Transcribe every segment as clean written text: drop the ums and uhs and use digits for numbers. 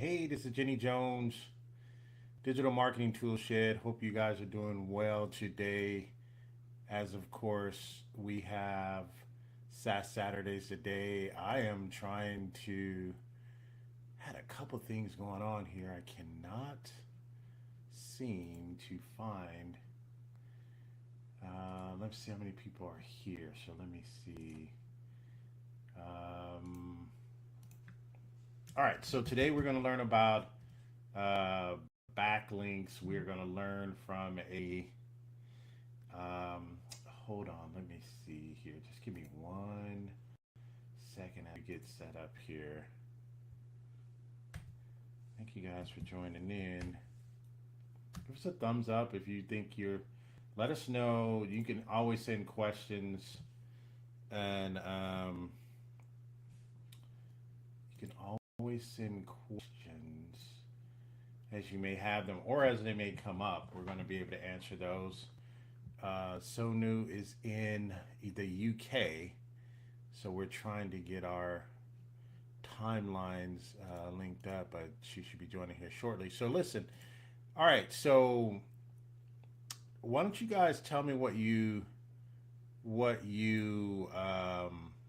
Hey, this is Jenny Jones, Digital Marketing Tool Shed. Hope you guys are doing well today. As of course, we have SaaS Saturdays today. I am trying to had a couple things going on here. I cannot seem to find. Let's see how many people are here. So let me see. Um, all right. So today we're going to learn about uh, backlinks. We're going to learn from a. Hold on, let me see here. Just give me 1 second as we get set up here. Thank you guys for joining in. Give us a thumbs up if you think you're. Let us know. You can always send questions, and you can always send questions as you may have them or as they may come up. We're going to be able to answer those. Sonu is in the UK, so we're trying to get our timelines linked up, but she should be joining here shortly. So listen, all right. So why don't you guys tell me what you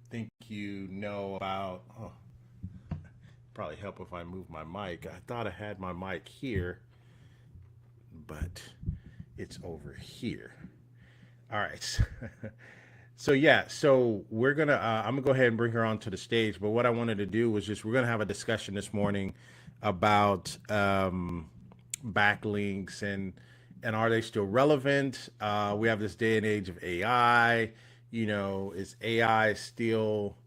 think you know about? Oh, probably help if I move my mic. I thought I had my mic here, but it's over here. All right. So yeah, so we're gonna. I'm gonna go ahead and bring her onto the stage. But what I wanted to do was just we're gonna have a discussion this morning about backlinks and are they still relevant? We have this day and age of AI. Is AI still?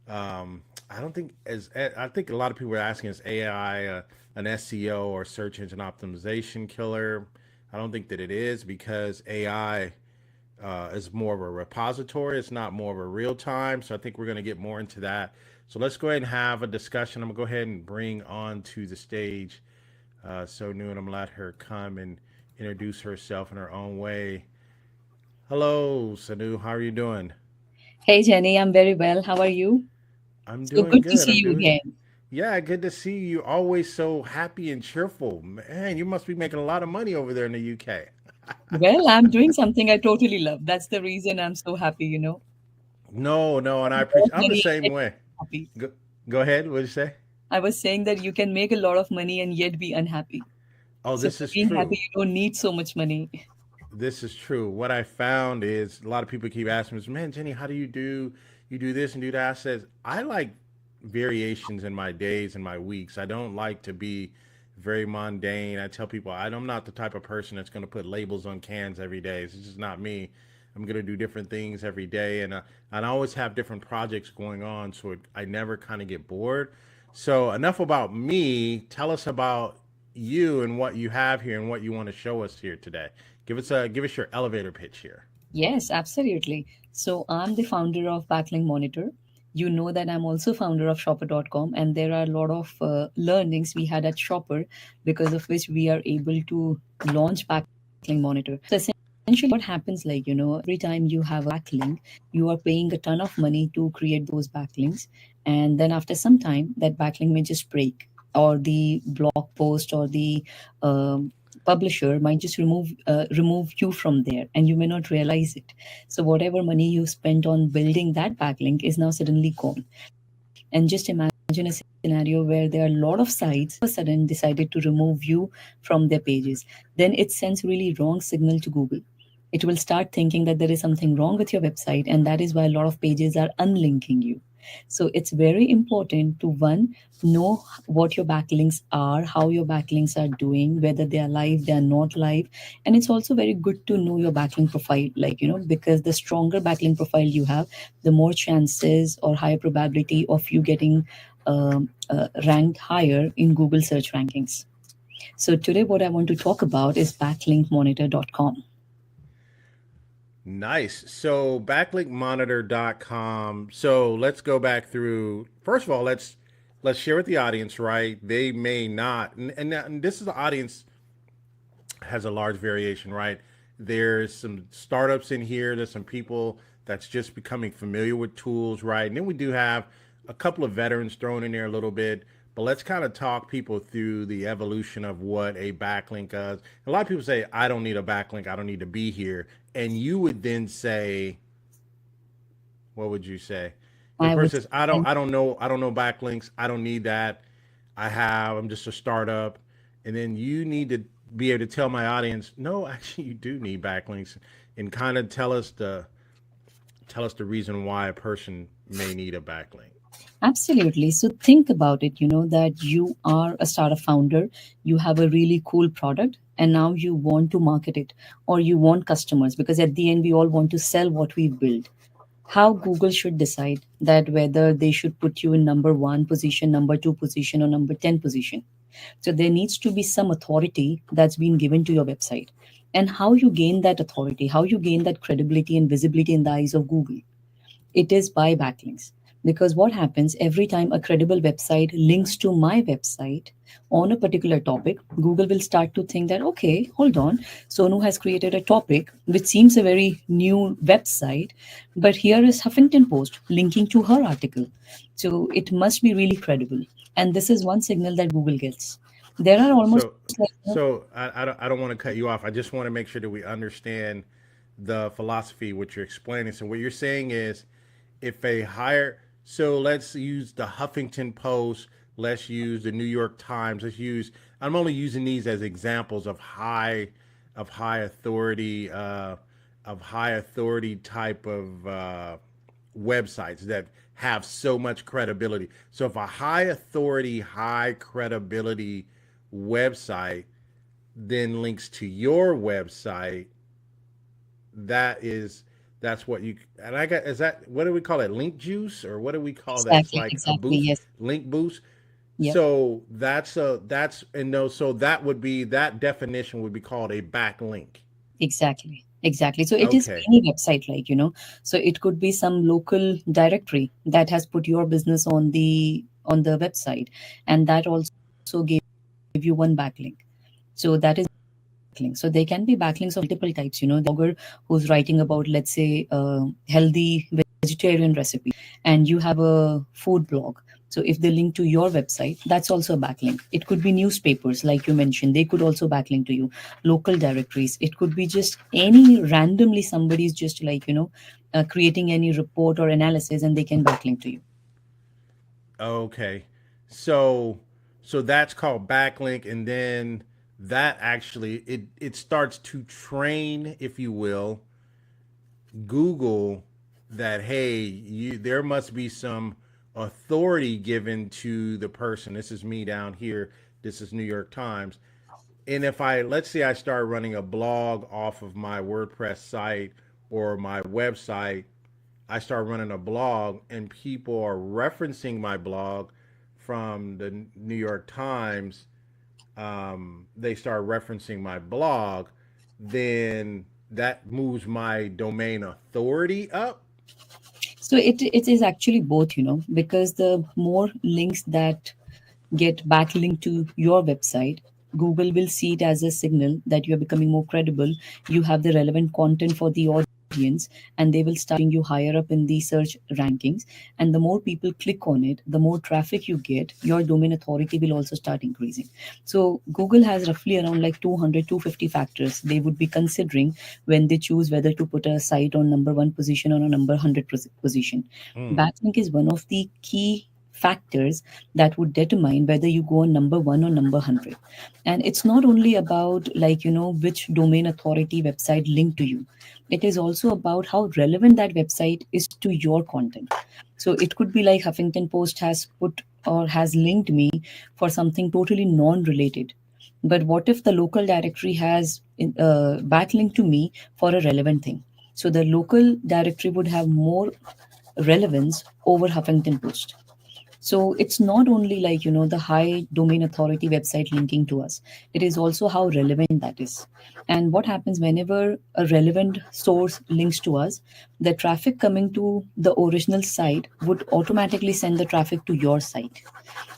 I don't think as I think a lot of people are asking, is AI an SEO or search engine optimization killer? I don't think that it is because AI is more of a repository. It's not more of a real time. So I think we're going to get more into that. So let's go ahead and have a discussion. I'm going to go ahead and bring on to the stage So New, and I'm going to let her come and introduce herself in her own way. Hello, Sanu. How are you doing? Hey Jenny, I'm very well. How are you? I'm So doing good to good. see I'm you doing. again. Yeah, good to see you. Always so happy and cheerful. Man, you must be making a lot of money over there in the UK. Well, I'm doing something I totally love. That's the reason I'm so happy. No, no, and I More appreciate. I'm the money same yet way. happy. Go, go ahead. What did you say? I was saying that you can make a lot of money and yet be unhappy. Oh, So this for is being happy, true. you don't need so much money. This is true. What I found is a lot of people keep asking me, "Man, Jenny, how do you do this and do that?" I says I like variations in my days and my weeks. I don't like to be very mundane. I tell people I'm not the type of person that's going to put labels on cans every day. It's just not me. I'm going to do different things every day, and I always have different projects going on, so I never kind of get bored. So enough about me. Tell us about you and what you have here and what you want to show us here today. Give us your elevator pitch here. Yes, absolutely. So I'm the founder of Backlink Monitor. You know that I'm also founder of shopper.com, and there are a lot of learnings we had at Shopper, because of which we are able to launch Backlink Monitor. So essentially what happens, every time you have a backlink, you are paying a ton of money to create those backlinks. And then after some time, that backlink may just break, or the blog post or the publisher might just remove you from there, and you may not realize it. So whatever money you spent on building that backlink is now suddenly gone. And just imagine a scenario where there are a lot of sites all of a sudden decided to remove you from their pages. Then it sends really wrong signal to Google. It will start thinking that there is something wrong with your website, and that is why a lot of pages are unlinking you. So it's very important to, one, know what your backlinks are, how your backlinks are doing, whether they are live, they are not live. And it's also very good to know your backlink profile, because the stronger backlink profile you have, the more chances or higher probability of you getting ranked higher in Google search rankings. So today what I want to talk about is backlinkmonitor.com. Nice. So backlinkmonitor.com. So let's go back through. First of all, let's share with the audience, right? They may not, and this is the audience has a large variation, right? There's some startups in here. There's some people that's just becoming familiar with tools, right? And then we do have a couple of veterans thrown in there a little bit. but let's kind of talk people through the evolution of what a backlink does. A lot of people say, I don't need a backlink, I don't need to be here. And you would then say, what would you say? If a I would person say, says, I don't know backlinks, I don't need that. I'm just a startup. And then you need to be able to tell my audience, no, actually you do need backlinks, and kind of tell us the reason why a person may need a backlink. absolutely. So think about it, that you are a startup founder, you have a really cool product, and now you want to market it or you want customers, because at the end, we all want to sell what we build. How Google should decide that whether they should put you in number one position, number two position, or number 10 position. So there needs to be some authority that's been given to your website. And how you gain that authority, how you gain that credibility and visibility in the eyes of Google, it is by backlinks. Because what happens every time a credible website links to my website on a particular topic, Google will start to think that, okay, hold on, Sonu has created a topic which seems a very new website, but here is Huffington Post linking to her article. So it must be really credible. And this is one signal that Google gets. There are almost So, like, so I don't want to cut you off. I just want to make sure that we understand the philosophy, what you're explaining. So what you're saying is, if a higher, so let's use the Huffington Post, let's use the New York Times, let's use, I'm only using these as examples of high authority, of high authority type of websites that have so much credibility. So if a high authority, high credibility website then links to your website, that is that's what you, and I got, is that, what do we call it, link juice, or what do we call that? It's exactly, like a exactly, boost, yes. link boost. Yeah. So that's and no, so that would be, that definition would be called a backlink. Exactly, exactly. So it is Okay. any website, so it could be some local directory that has put your business on the website, and that also gave you one backlink. So that is backlink. So there can be backlinks of multiple types. There can be a blogger who's writing about, let's say, healthy vegetarian recipe, and you have a food blog. So if they link to your website, that's also a backlink. It could be newspapers, like you mentioned, they could also backlink to you. Local directories. It could be just any randomly somebody's just like creating any report or analysis, and they can backlink to you. Okay. So that's called backlink, and then that actually, it starts to train, if you will, Google, that hey, there must be some authority given to the person. This is me down here. This is New York Times. And if I, let's say I start running a blog off of my WordPress site or my website, I start running a blog and people are referencing my blog from the New York Times, they start referencing my blog, then that moves my domain authority up. So it is actually both, because the more links that get backlinked to your website, Google will see it as a signal that you are becoming more credible. You have the relevant content for the audience, and they will start pushing you higher up in the search rankings. And the more people click on it, the more traffic you get, your domain authority will also start increasing. So Google has roughly around like 200, 250 factors they would be considering when they choose whether to put a site on number one position or a number 100 position. Mm. Backlink is one of the key factors that would determine whether you go on number one or number 100. And it's not only about like which domain authority website linked to you. It is also about how relevant that website is to your content. So it could be like Huffington Post has put or has linked me for something totally non-related, but what if the local directory has backlink to me for a relevant thing? So the local directory would have more relevance over Huffington Post. So it's not only like the high domain authority website linking to us, it is also how relevant that is. And what happens whenever a relevant source links to us, the traffic coming to the original site would automatically send the traffic to your site.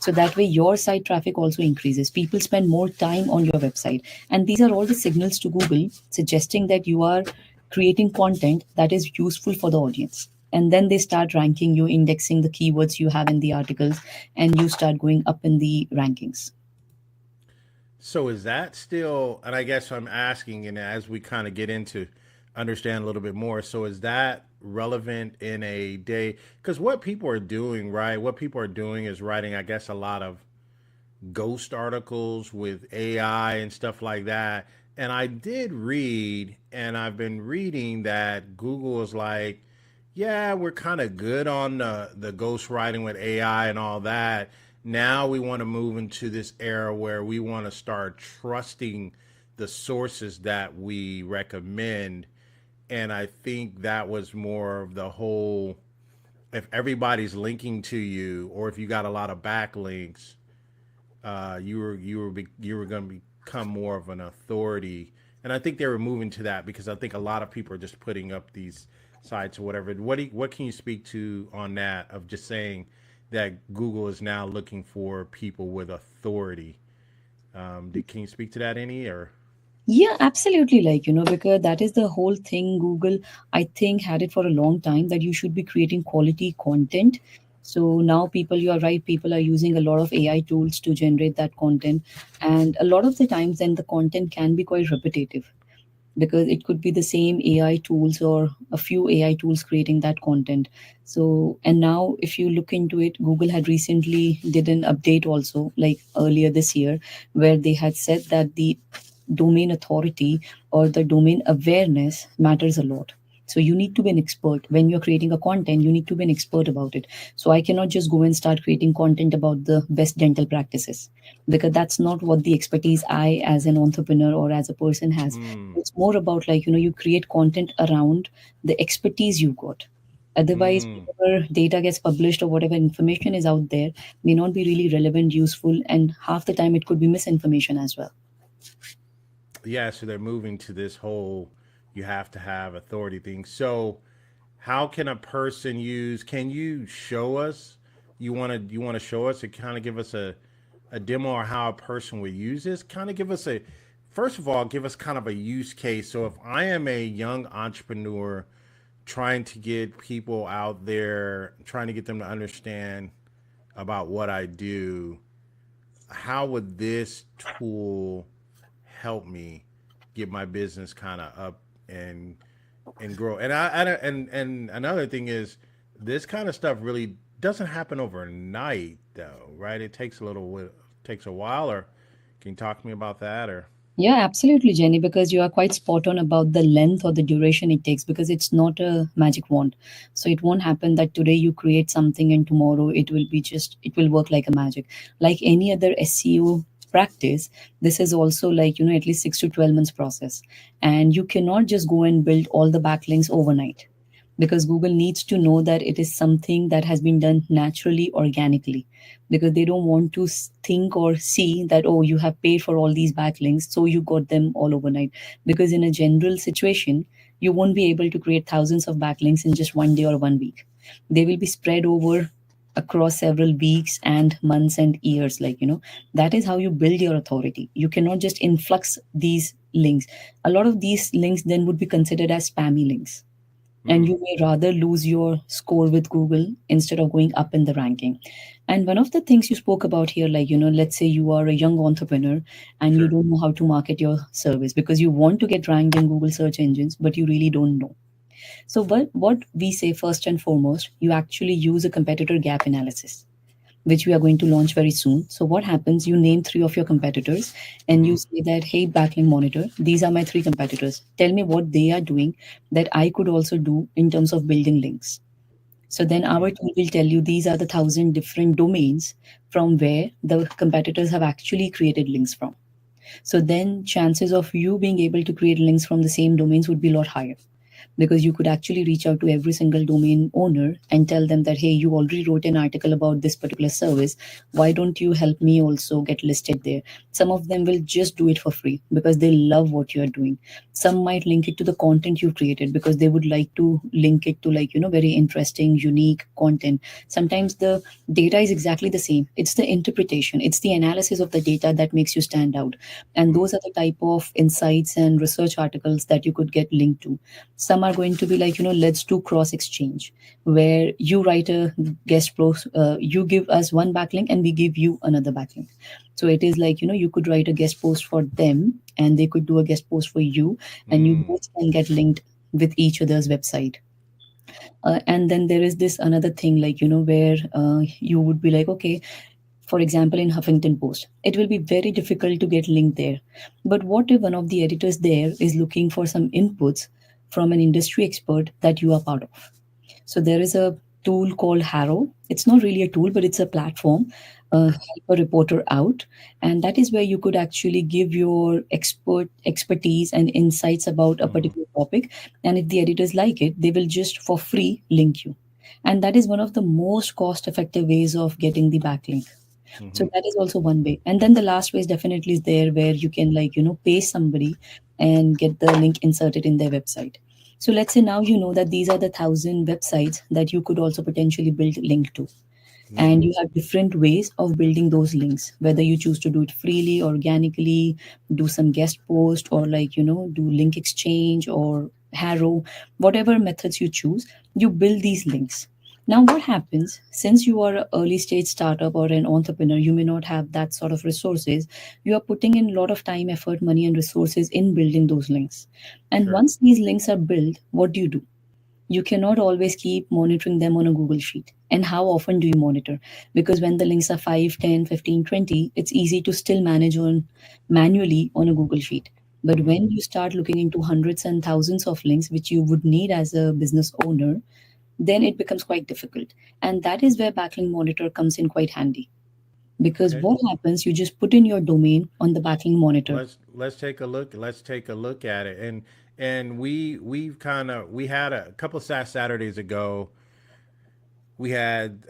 So that way your site traffic also increases, people spend more time on your website, and these are all the signals to Google suggesting that you are creating content that is useful for the audience. and then they start ranking you, indexing the keywords you have in the articles, and you start going up in the rankings. So is that still, and I guess I'm asking, and as we kind of get into understand a little bit more, so is that relevant in a day? Because what people are doing, right? What people are doing is writing, I guess, a lot of ghost articles with AI and stuff like that. And I did read, and I've been reading that Google is like, yeah, we're kind of good on the ghost writing with AI and all that. Now we want to move into this era where we want to start trusting the sources that we recommend. And I think that was more of the whole, if everybody's linking to you or if you got a lot of backlinks, you were going to become more of an authority, and I think they were moving to that because I think a lot of people are just putting up these sites or whatever. What can you speak to on that of just saying that Google is now looking for people with authority? Can you speak to that any or? Yeah, absolutely. Like, because that is the whole thing. Google, I think, had it for a long time that you should be creating quality content. So now people, you are right, people are using a lot of AI tools to generate that content. And a lot of the times, then the content can be quite repetitive because it could be the same AI tools or a few AI tools creating that content. So, and now if you look into it, Google had recently did an update also, like earlier this year, where they had said that the domain authority or the domain awareness matters a lot. So you need to be an expert when you're creating a content. You need to be an expert about it. So I cannot just go and start creating content about the best dental practices, because that's not what the expertise I as an entrepreneur or as a person has. Mm, It's more about, like, you create content around the expertise you got. Otherwise, mm. whatever data gets published or whatever information is out there may not be really relevant, useful, and half the time it could be misinformation as well. Yeah, so they're moving to this whole you have to have authority thing. So how can a person use, can you show us, you want to show us and kind of give us a demo or how a person would use this? Kind of give us a, first of all, give us kind of a use case. So if I am a young entrepreneur trying to get people out there, trying to get them to understand about what I do, how would this tool help me get my business kind of up and grow? And and another thing is, this kind of stuff really doesn't happen overnight, though, right? It takes takes a while. Or can you talk to me about that? Or Yeah, absolutely, Jenny, because you are quite spot on about the length or the duration it takes, because it's not a magic wand. So it won't happen that today you create something and tomorrow it will work like a magic. Like any other SEO practice, this is also like, at least 6 to 12 months process. And you cannot just go and build all the backlinks overnight, because Google needs to know that it is something that has been done naturally, organically, because they don't want to think or see that, oh, you have paid for all these backlinks, so you got them all overnight. Because in a general situation, you won't be able to create thousands of backlinks in just one day or one week. They will be spread over across several weeks and months and years. Like, that is how you build your authority. You cannot just influx these links. A lot of these links then would be considered as spammy links, and mm, you may rather lose your score with Google instead of going up in the ranking. And one of the things you spoke about here, like, let's say you are a young entrepreneur and you sure. don't know how to market your service because you want to get ranked in Google search engines, but you really don't know. So, what we say first and foremost, you actually use a competitor gap analysis, which we are going to launch very soon. So what happens? You name three of your competitors and Mm-hmm. you say that, hey, backlink monitor, these are my three competitors. Tell me what they are doing that I could also do in terms of building links. So then our Mm, tool will tell you these are the 1,000 different domains from where the competitors have actually created links from. So then chances of you being able to create links from the same domains would be a lot higher, because you could actually reach out to every single domain owner and tell them that, hey, you already wrote an article about this particular service, why don't you help me also get listed there? Some of them will just do it for free because they love what you're doing. Some might link it to the content you've created because they would like to link it to, like, very interesting, unique content. Sometimes the data is exactly the same, it's the interpretation, it's the analysis of the data that makes you stand out. And mm, those are the type of insights and research articles that you could get linked to. some are going to be like, let's do cross exchange, where you write a guest post, you give us one backlink and we give you another backlink. So it is like, you could write a guest post for them and they could do a guest post for you, and you Mm. both can get linked with each other's website. And then there is this another thing, like, where you would be like, okay, for example, in Huffington Post, it will be very difficult to get linked there. But what if one of the editors there is looking for some inputs from an industry expert that you are part of? So there is a tool called Harrow. It's not really a tool, but it's a platform, help a reporter out, and that is where you could actually give your expertise and insights about a Mm-hmm. particular topic. And if the editors like it, they will just for free link you. And that is one of the most cost-effective ways of getting the backlink. Mm-hmm. So that is also one way. And then the last way is definitely is there, where you can, like, pay somebody and get the link inserted in their website. So let's say now you know that these are the 1,000 websites that you could also potentially build link to, Mm-hmm. and you have different ways of building those links, whether you choose to do it freely, organically, do some guest post, or, like, do link exchange or Harrow. Whatever methods you choose, you build these links. Now what happens, since you are an early stage startup or an entrepreneur, you may not have that sort of resources. You are putting in a lot of time, effort, money, and resources in building those links. And Sure. once these links are built, what do? You cannot always keep monitoring them on a Google Sheet. And how often do you monitor? Because when the links are 5, 10, 15, 20, it's easy to still manage on manually on a Google Sheet. But Mm-hmm. when you start looking into hundreds and thousands of links, which you would need as a business owner, then it becomes quite difficult. And that is where Backlink Monitor comes in quite handy. Because Okay. what happens, you just put in your domain on the Backlink Monitor. Let's take a look. Let's take a look at it. And we've kind of we had a couple Saturdays ago. We had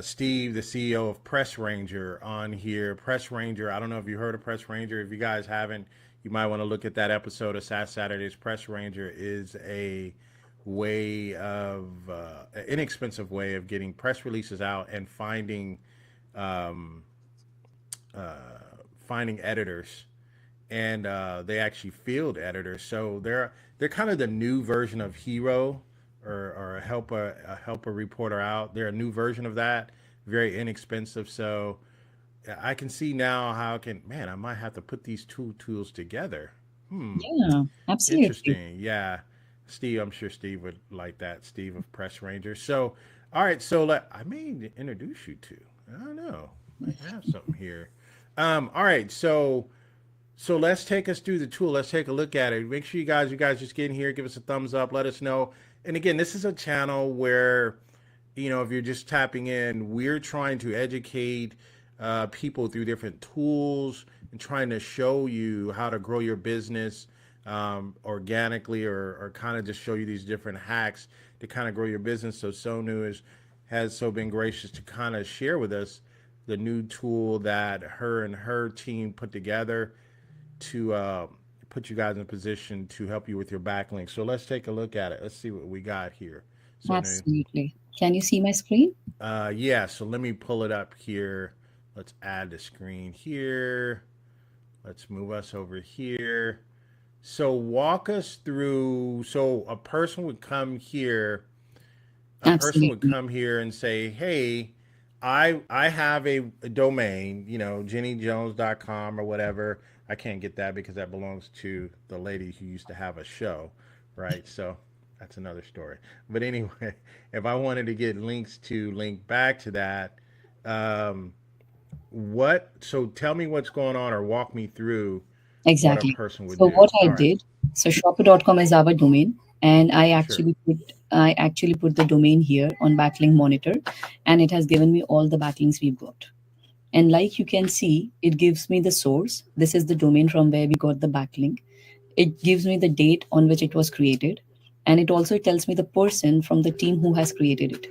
Steve, the CEO of Press Ranger, on here. Press Ranger. I don't know if you heard of Press Ranger. If you guys haven't, you might want to look at that episode of Saturdays. Press Ranger is a way of an inexpensive way of getting press releases out and um, finding editors, and they actually field editors. So they're kind of the new version of Hero, or help a reporter out. They're a new version of that, very inexpensive. So I can see now how I can, man, I might have to put these two tools together. Hmm, Yeah, absolutely. interesting. Yeah, Steve, I'm sure Steve would like that. Steve of Press Ranger. So, all right, so I may introduce you to. I don't know. Might have something here. All right, so let's take us through the tool. Let's take a look at it. Make sure you guys just get in here, give us a thumbs up, let us know. And again, this is a channel where, if you're just tapping in, we're trying to educate people through different tools and trying to show you how to grow your business organically, or kind of just show you these different hacks to kind of grow your business. So Sonu has so been gracious to kind of share with us the new tool that her and her team put together to put you guys in a position to help you with your backlink. So let's take a look at it. Let's see what we got here. So now, Absolutely. Can you see my screen? yeah, so let me pull it up here. Let's add the screen here. Let's move us over here. So walk us through. So a person would Absolutely. come here and say, "Hey, I have a domain, jennyjones.com or whatever. I can't get that because that belongs to the lady who used to have a show, right? So that's another story. But anyway, if I wanted to get links to link back to that, um, so tell me what's going on, or walk me through what a Exactly. person would So do. what I All right, did, so shopper.com is our domain, and sure. I actually put the domain here on Backlink Monitor, and it has given me all the backlinks we've got. And like you can see, it gives me the source. This is the domain from where we got the backlink. It gives me the date on which it was created, and it also tells me the person from the team who has created it,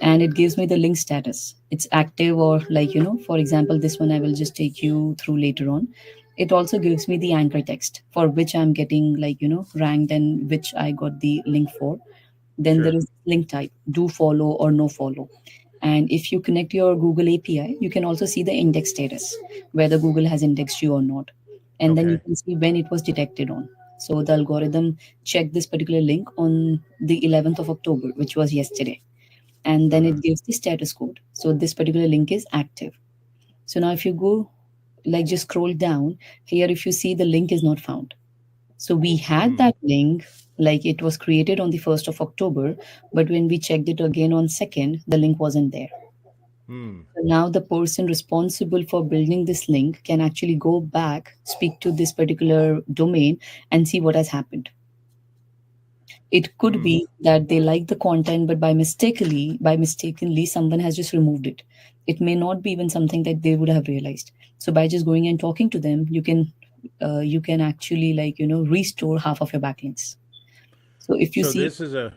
and it gives me the link status, it's active, or, like, for example, this one I will just take you through later on. It also gives me the anchor text for which I'm getting, like, ranked, and which I got the link for. Then there Sure. is link type, do follow or no follow. And if you connect your Google API, you can also see the index status, whether Google has indexed you or not. And then you Okay. can see when it was detected on. So the algorithm checked this particular link on the 11th of October, which was yesterday. And then Uh-huh. it gives the status code. So this particular link is active. So now if you go, like just scroll down here, if you see the link is not found. So we had Hmm. that link, like it was created on the 1st of October, but when we checked it again on 2nd, the link wasn't there. Hmm. So now the person responsible for building this link can actually go back, speak to this particular domain and see what has happened. It could Hmm. be that they like the content, but by mistakenly, someone has just removed it. It may not be even something that they would have realized. So by just going and talking to them, you can actually, like, restore half of your backlinks. So if you So see, this is a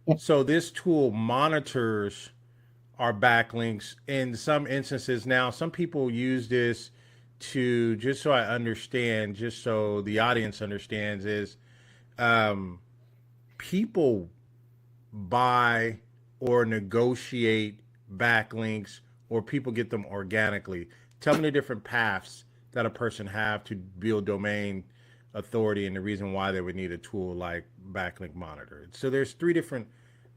yeah, so this tool monitors our backlinks in some instances. Now, some people use this to, just so I understand, just so the audience understands, is um, people buy or negotiate backlinks, or people get them organically. Tell me the different paths that a person have to build domain authority and the reason why they would need a tool like backlink monitor. So there's three different,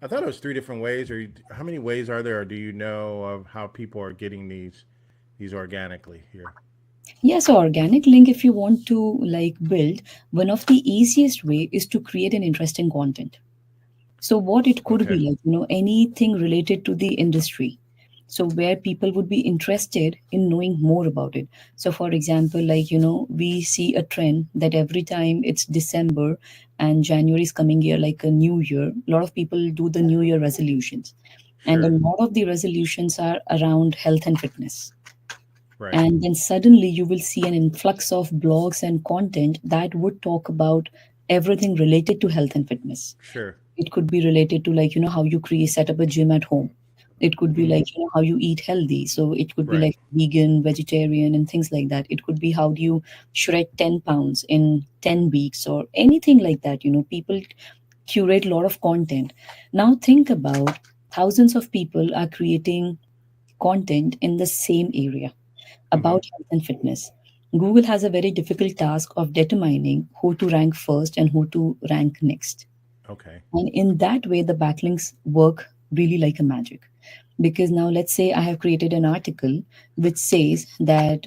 I thought it was three different ways, or how many ways are there, or do you know of how people are getting these organically here? yeah. So organic link, if you want to like build, one of the easiest way is to create an interesting content. So what it could be Okay. like, anything related to the industry. So where people would be interested in knowing more about it. So for example, like, we see a trend that every time it's December and January is coming here, like a new year, a lot of people do the new year resolutions. And a Sure. lot of the resolutions are around health and fitness. Right. And then suddenly you will see an influx of blogs and content that would talk about everything related to health and fitness. Sure. It could be related to, like, how you create set up a gym at home. It could be Hmm. like, how you eat healthy. So it could be Right. like vegan, vegetarian, and things like that. It could be how do you shred 10 pounds in 10 weeks or anything like that. People curate a lot of content. Now think about thousands of people are creating content in the same area Hmm. about health and fitness. Google has a very difficult task of determining who to rank first and who to rank next. Okay. And in that way, the backlinks work really like a magic. Because now, let's say I have created an article which says that,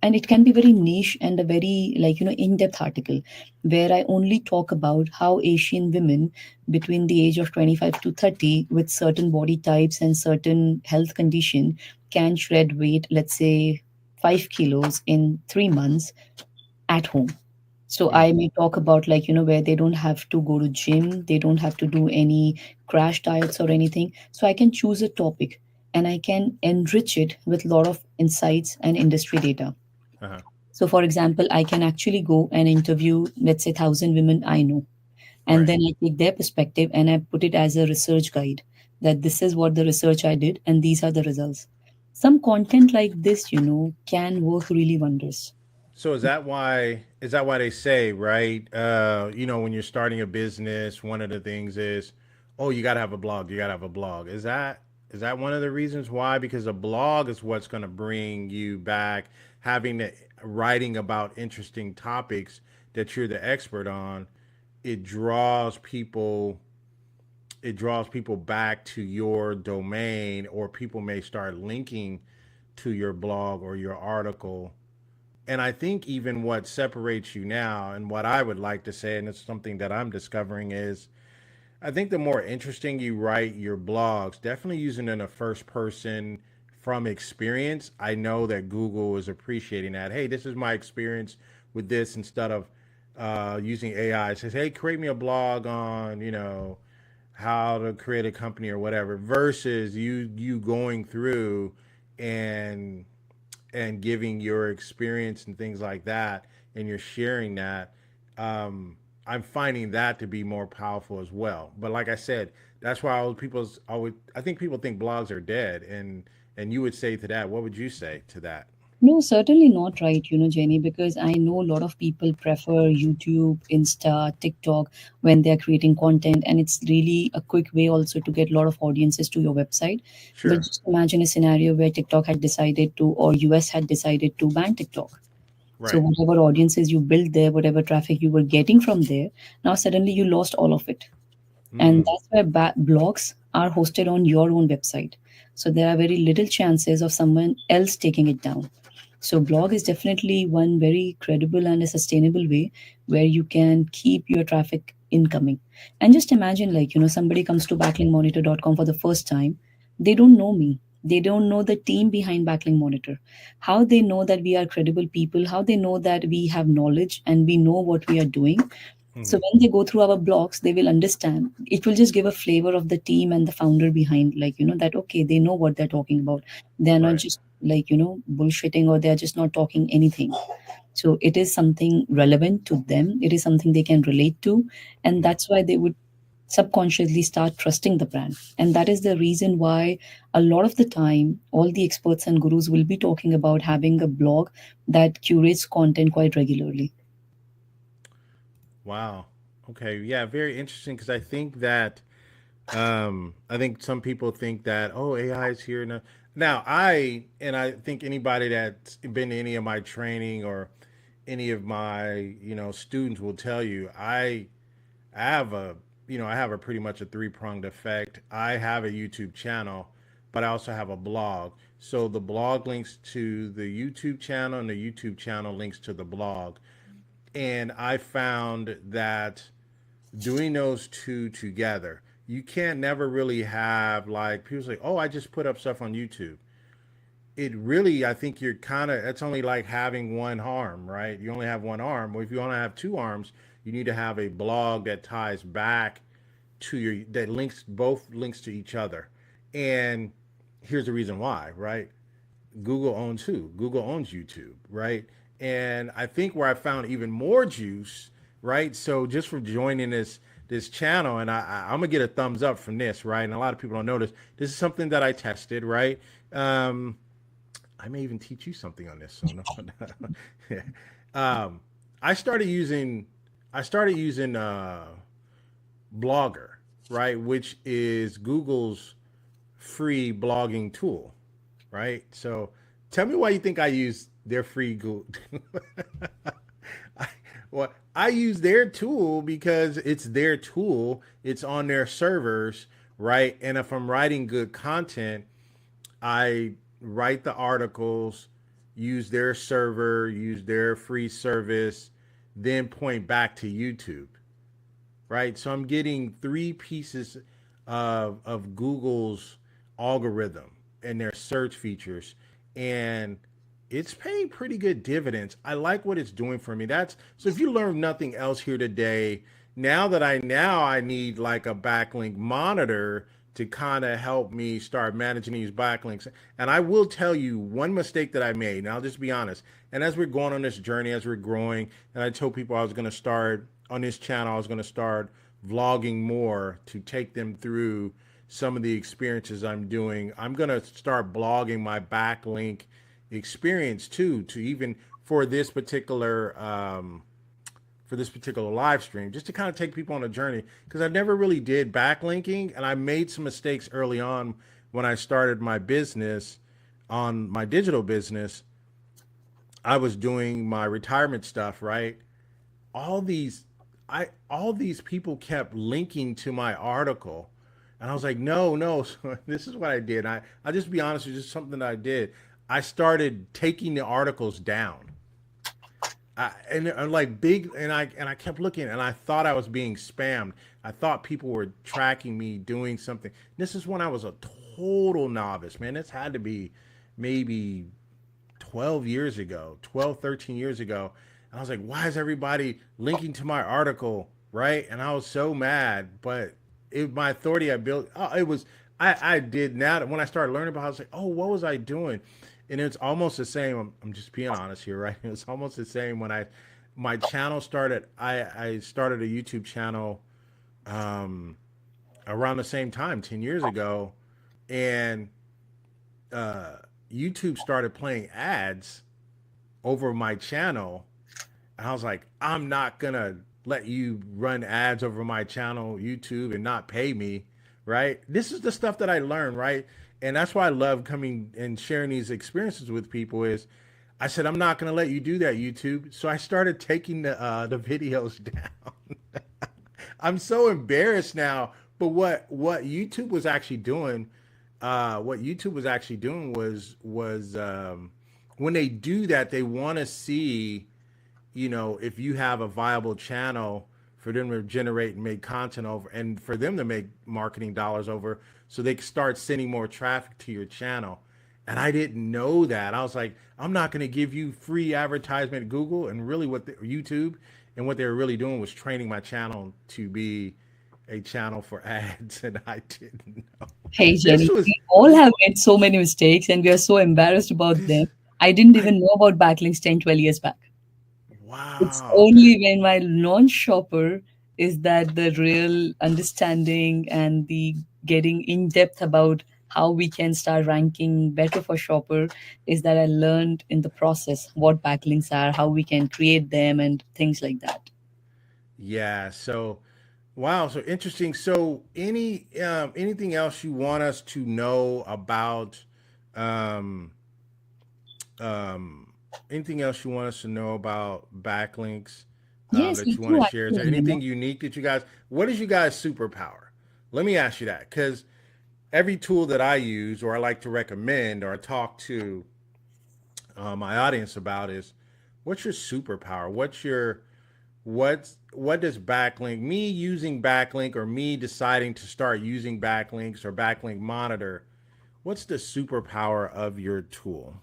and it can be very niche and a very, like, in depth article where I only talk about how Asian women between the age of 25 to 30 with certain body types and certain health condition can shred weight, let's say 5 kilos in 3 months at home. So Hmm. I may talk about, like, where they don't have to go to gym, they don't have to do any crash diets or anything. So I can choose a topic and I can enrich it with a lot of insights and industry data. Uh-huh. So for example, I can actually go and interview, let's say, 1,000 women I know, and Right. then I take their perspective and I put it as a research guide, that this is what the research I did and these are the results. Some content like this, can work really wonders. So is that why they say, right? When you're starting a business, one of the things is, oh, you gotta have a blog. You gotta have a blog. Is that one of the reasons why? Because a blog is what's gonna bring you back, having the writing about interesting topics that you're the expert on. It draws people. It draws people back to your domain, or people may start linking to your blog or your article. And I think even what separates you now, and what I would like to say, and it's something that I'm discovering, is I think the more interesting you write your blogs, definitely using it in a first person from experience. I know that Google is appreciating that. Hey, this is my experience with this, instead of using AI. It says, hey, create me a blog on, how to create a company or whatever, versus you going through and giving your experience and things like that, and you're sharing that. I'm finding that to be more powerful as well. But like I said, that's why all people's always, I think people think blogs are dead, and you would say to that, what would you say to that? No, certainly not right, Jenny, because I know a lot of people prefer YouTube, Insta, TikTok when they're creating content, and it's really a quick way also to get a lot of audiences to your website. But Sure. just imagine a scenario where TikTok had decided to, or US had decided to ban TikTok. So Right. whatever audiences you built there, whatever traffic you were getting from there, now suddenly you lost all of it. And Mm. that's why blogs are hosted on your own website. So there are very little chances of someone else taking it down. So blog is definitely one very credible and a sustainable way where you can keep your traffic incoming. And just imagine, like, somebody comes to backlinkmonitor.com for the first time. They don't know me. They don't know the team behind Backlink Monitor. How they know that we are credible people, how they know that we have knowledge and we know what we are doing. So Hmm. when they go through our blogs, they will understand. It will just give a flavor of the team and the founder behind, like, that, okay, they know what they're talking about. They're not Right. just like, bullshitting, or they're just not talking anything. So it is something relevant to them. It is something they can relate to. And Hmm. that's why they would subconsciously start trusting the brand. And that is the reason why a lot of the time, all the experts and gurus will be talking about having a blog that curates content quite regularly. Wow. Okay. Yeah. Very interesting because I think that I think some people think that, oh, AI is here now. Now I think anybody that's been to any of my training or any of my students will tell you I have a I have a pretty much a three pronged effect. I have a YouTube channel, but I also have a blog. So the blog links to the YouTube channel, and the YouTube channel links to the blog. And I found that doing those two together, you can't never really have like people say, "Oh, I just put up stuff on YouTube." It really, I think you're kind of, it's only like having one arm, right? You only have one arm. Well, if you only have two arms, you need to have a blog that ties back to your, that links, both links to each other. And here's the reason why, right? Google owns who? Google owns YouTube, right? And I think where I found even more juice, right? So just for joining this channel, and I'm gonna get a thumbs up from this, right? And a lot of people don't know this. This is something that I tested, right? Um, I may even teach you something on this. So no, yeah. um, I started using I started using Blogger, right, which is Google's free blogging tool, right? So tell me why you think I use their free Google. I, well, I use their tool because it's their tool. It's on their servers, right? And if I'm writing good content, I write the articles, use their server, use their free service, then point back to YouTube, right? So I'm getting three pieces of Google's algorithm and their search features, and it's paying pretty good dividends. I like what it's doing for me. That's so if you learn nothing else here today, now I need like a backlink monitor to kind of help me start managing these backlinks. And I will tell you one mistake that I made, and I'll just be honest. And as we're going on this journey, as we're growing, and I told people I was going to start on this channel, I was going to start vlogging more to take them through some of the experiences I'm doing. I'm going to start blogging my backlink experience too, to even for this particular live stream, just to kind of take people on a journey, because I never really did backlinking, and I made some mistakes early on when I started my business, on my digital business. I was doing my retirement stuff, right? all these all these people kept linking to my article, and I was like, no, no. So this is what I did. I'll just be honest with you, just something that I did. I started taking the articles down. And like big, and I kept looking, and I thought I was being spammed. I thought people were tracking me doing something. This is when I was a total novice, man. This had to be maybe 12 years ago, 12, 13 years ago. And I was like, why is everybody linking to my article? Right. And I was so mad, but my authority I built, oh, it was, I did now that when I started learning about it, I was like, oh, what was I doing? And it's almost the same. I'm just being honest here, right? It was almost the same when my channel started. I started a YouTube channel um, around the same time, 10 years ago. And uh, YouTube started playing ads over my channel. And I was like, I'm not gonna let you run ads over my channel, YouTube, and not pay me, right? This is the stuff that I learned, right? And that's why I love coming and sharing these experiences with people is I said, I'm not going to let you do that, YouTube. So I started taking the videos down. I'm so embarrassed now. But what YouTube was actually doing, was when they do that, they want to see, if you have a viable channel for them to generate and make content over, and for them to make marketing dollars over, so they can start sending more traffic to your channel. And I didn't know that. I was like, I'm not going to give you free advertisement at Google. And really, YouTube and what they were really doing was training my channel to be a channel for ads, and I didn't know. Hey, This Jenny, was we all this. have made so many mistakes and we are so embarrassed about them. This. I didn't I even know about backlinks 10, 12 years back. It's Wow. only when my non-shopper is that the real understanding and the getting in depth about how we can start ranking better for shopper is that I learned in the process what backlinks are, how we can create them and things like that. Yeah. So, wow. So interesting. So, anything else you want us to know about? Um, um, Anything else you want us to know about backlinks, Yes, I that you want do to share? Is actually there remember. anything unique that you guys? What is you guys' superpower? Let me ask you that, because every tool that I use, or I like to recommend, or I talk to my audience about, is what's your superpower? What does backlink, me using backlink, or me deciding to start using backlinks or backlink monitor, what's the superpower of your tool?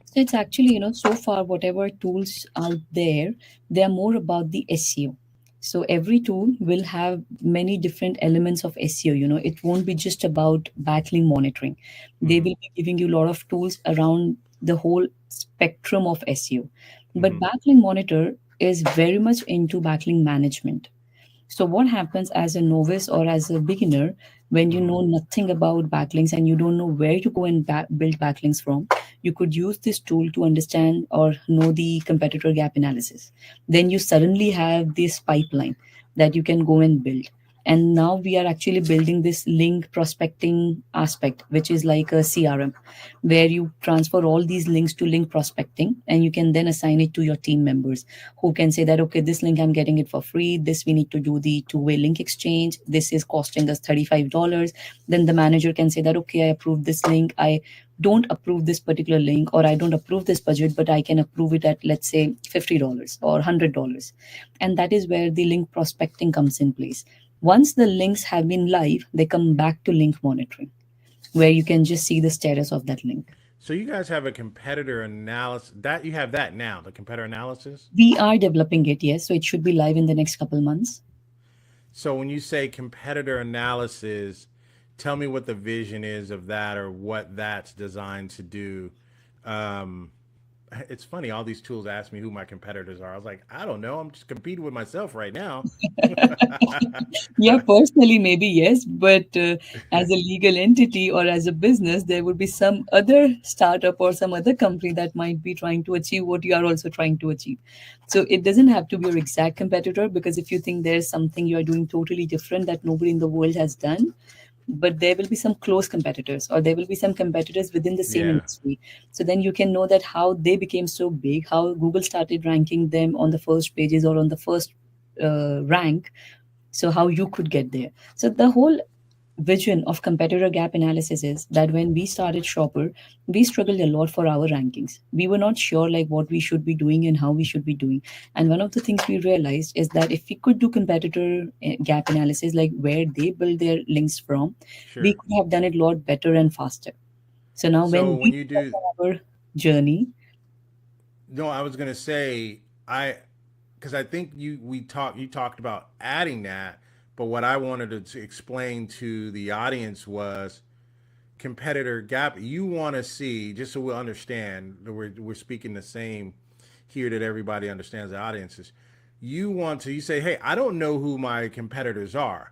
So it's actually, so far, whatever tools out there, they are more about the SEO. So every tool will have many different elements of SEO. It won't be just about backlink monitoring. They Mm-hmm. will be giving you a lot of tools around the whole spectrum of SEO. But Mm-hmm. backlink monitor is very much into backlink management. So, what happens as a novice or as a beginner when you Mm-hmm. know nothing about backlinks and you don't know where to go and build backlinks from? You could use this tool to understand or know the competitor gap analysis. Then you suddenly have this pipeline that you can go and build. And now we are actually building this link prospecting aspect, which is like a CRM, where you transfer all these links to link prospecting and you can then assign it to your team members who can say that, okay, this link I'm getting it for free, this we need to do the two-way link exchange, this is costing us $35. Then the manager can say that, okay, I approve this link, I don't approve this particular link, or I don't approve this budget, but I can approve it at, let's say, $50 or $100. And that is where the link prospecting comes in place. Once the links have been live, they come back to link monitoring, where you can just see the status of that link. So you guys have a competitor analysis, that you have that now, the competitor analysis. We are developing it, yes, so it should be live in the next couple months. So when you say competitor analysis, tell me what the vision is of that, or what that's designed to do. Um, it's funny, all these tools ask me who my competitors are. I was like, I don't know. I'm just competing with myself right now. Yeah, personally, maybe yes, but as a legal entity or as a business, there would be some other startup or some other company that might be trying to achieve what you are also trying to achieve. So it doesn't have to be your exact competitor, because if you think there's something you are doing totally different that nobody in the world has done, but there will be some close competitors or there will be some competitors within the same Yeah. industry. So then you can know that how they became so big, how Google started ranking them on the first pages or on the first rank, so how you could get there. So the whole vision of competitor gap analysis is that when we started Shopper, we struggled a lot for our rankings. We were not sure like what we should be doing and how we should be doing. And one of the things we realized is that if we could do competitor gap analysis, like where they build their links from, we Sure. could have done it a lot better and faster. So now So when when we you start do, on our journey, no, I was gonna say, because I think you talked about adding that, but what I wanted to explain to the audience was competitor gap. You want to see, just so we'll understand that we're speaking the same here, that everybody understands, the audiences. You say, hey, I don't know who my competitors are.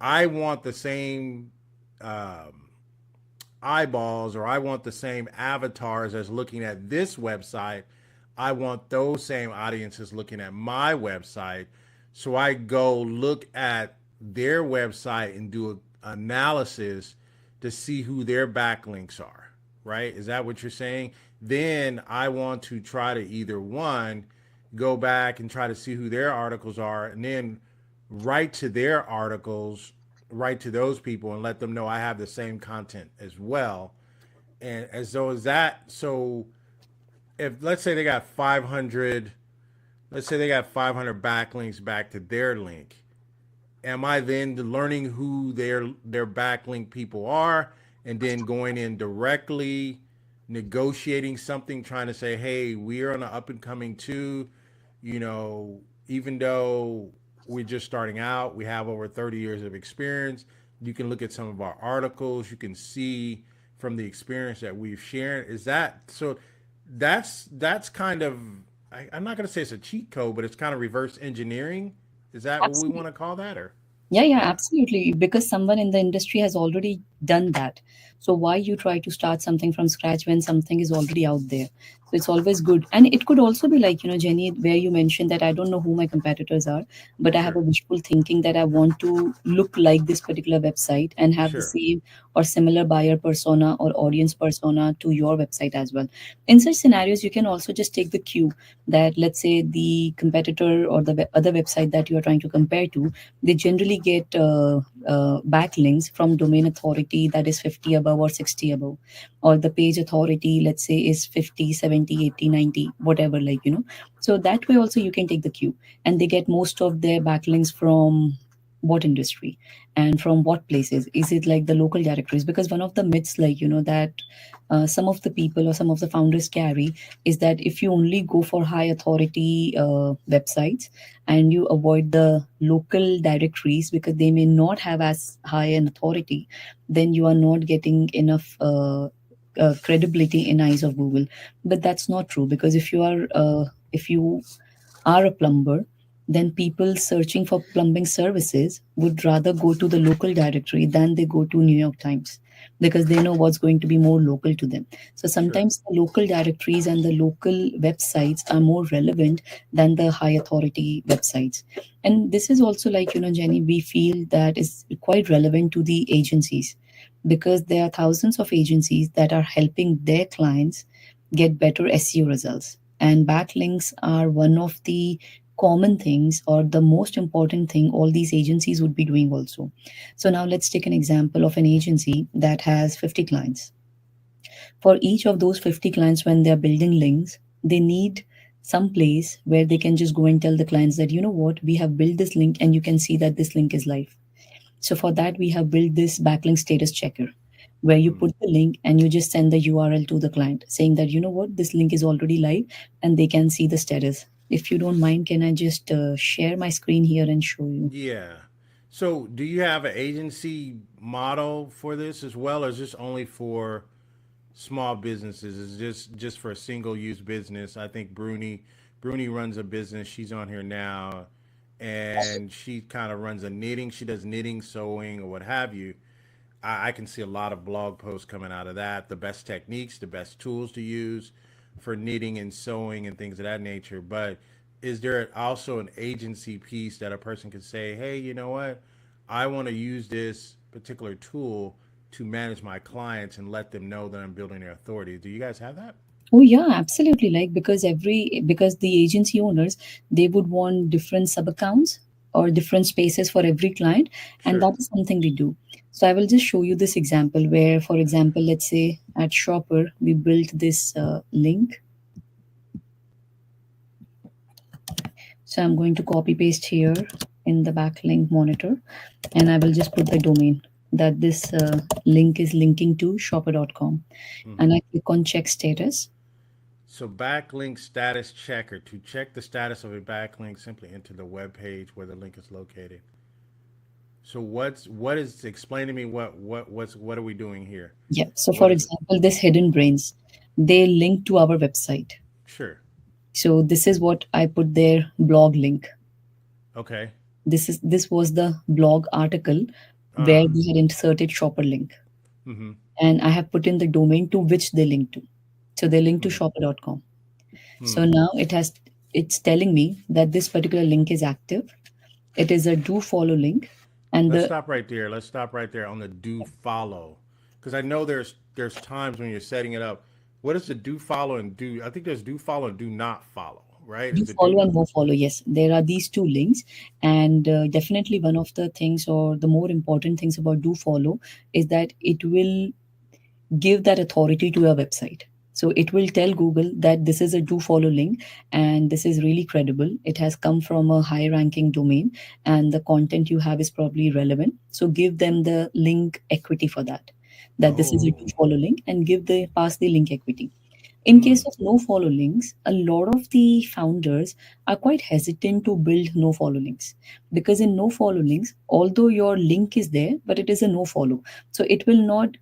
I want the same um, eyeballs, or I want the same avatars as looking at this website. I want those same audiences looking at my website. So I go look at their website and do an analysis to see who their backlinks are. right? Is that what you're saying? Then I want to try to either one, go back and try to see who their articles are, and then write to their articles, write to those people and let them know I have the same content as well. And as though is that so if let's say they got 500, let's say they got 500 backlinks back to their link, am I then learning who their backlink people are and then going in directly negotiating something, trying to say, hey, we are on an up and coming too, you know, even though we're just starting out, we have over 30 years of experience. You can look at some of our articles, you can see from the experience that we've shared. Is that so? That's kind of I'm not going to say it's a cheat code, but it's kind of reverse engineering. Is that what we want Absolutely. to call that, or Yeah, yeah, yeah, absolutely. Because someone in the industry has already done that. So why you try to start something from scratch when something is already out there? So it's always good. And it could also be like, Jenny, where you mentioned that I don't know who my competitors are, but I have sure, a wishful thinking that I want to look like this particular website and have the sure, same or similar buyer persona or audience persona to your website as well. In such scenarios, you can also just take the cue that, let's say, the competitor or the other website that you are trying to compare to, they generally get backlinks from domain authority that is 50 above or 60 above, or the page authority, let's say, is 50, 70, 80, 90, whatever, so that way also you can take the cue. And they get most of their backlinks from what industry and from what places. Is it like the local directories? Because one of the myths, that some of the people or some of the founders carry, is that if you only go for high authority websites and you avoid the local directories because they may not have as high an authority, then you are not getting enough credibility in eyes of Google. But that's not true, because if you are a plumber, then people searching for plumbing services would rather go to the local directory than they go to New York Times, because they know what's going to be more local to them. So sure. sometimes the local directories and the local websites are more relevant than the high authority websites. And this is also like, Jenny, we feel that is quite relevant to the agencies, because there are thousands of agencies that are helping their clients get better SEO results. And backlinks are one of the common things, or the most important thing all these agencies would be doing also. So now let's take an example of an agency that has 50 clients. For each of those 50 clients, when they're building links, they need some place where they can just go and tell the clients that, you know what, we have built this link and you can see that this link is live. So for that, we have built this backlink status checker, where you Hmm. put the link and you just send the URL to the client saying that, you know what, this link is already live, and they can see the status. If you don't mind, can I just share my screen here and show you? Yeah. So, do you have an agency model for this as well, or is this only for small businesses? Is just for a single use business? I think Bruni runs a business. She's on here now, and she kind of runs a knitting. She does knitting, sewing, or what have you. I can see a lot of blog posts coming out of that. The best techniques, the best tools to use for knitting and sewing and things of that nature. But is there also an agency piece that a person could say, hey, you know what? I want to use this particular tool to manage my clients and let them know that I'm building their authority. Do you guys have that? Oh yeah, absolutely. Like, because the agency owners, they would want different sub accounts or different spaces for every client, and Sure. that is something we do. So I will just show you this example where, for example, let's say at Shopper we built this link. So I'm going to copy paste here in the backlink monitor, and I will just put the domain that this link is linking to shopper.com. And Mm-hmm. I click on check status. So backlink status checker. To check the status of a backlink, simply enter the web page where the link is located. So what is explain to me what are we doing here? Yeah. So What for is it? example, this hidden brains, they link to our website. Sure. So this is what I put their blog link. Okay. This was the blog article where Uh. we had inserted shopper link. Mm-hmm. And I have put in the domain to which they link to. So they link to Mm-hmm. shopper.com. So Hmm. now it's telling me that this particular link is active. It is a do follow link. And Let's the stop right there. Let's stop right there on the do follow, because I know there's there's times when you're setting it up. What is the do follow and do? I think there's do follow and do not follow, right? Do Is it do follow not? and no follow. Yes, there are these two links, and definitely one of the things or the more important things about do follow is that it will give that authority to your website. So it will tell Google that this is a do follow link and this is really credible. It has come from a high ranking domain and the content you have is probably relevant. So give them the link equity for that. That this is a do Oh, follow link and give the pass the link equity. In case mm, of no follow links, a lot of the founders are quite hesitant to build no follow links because in no follow links, although your link is there, but it is a no follow. So it will not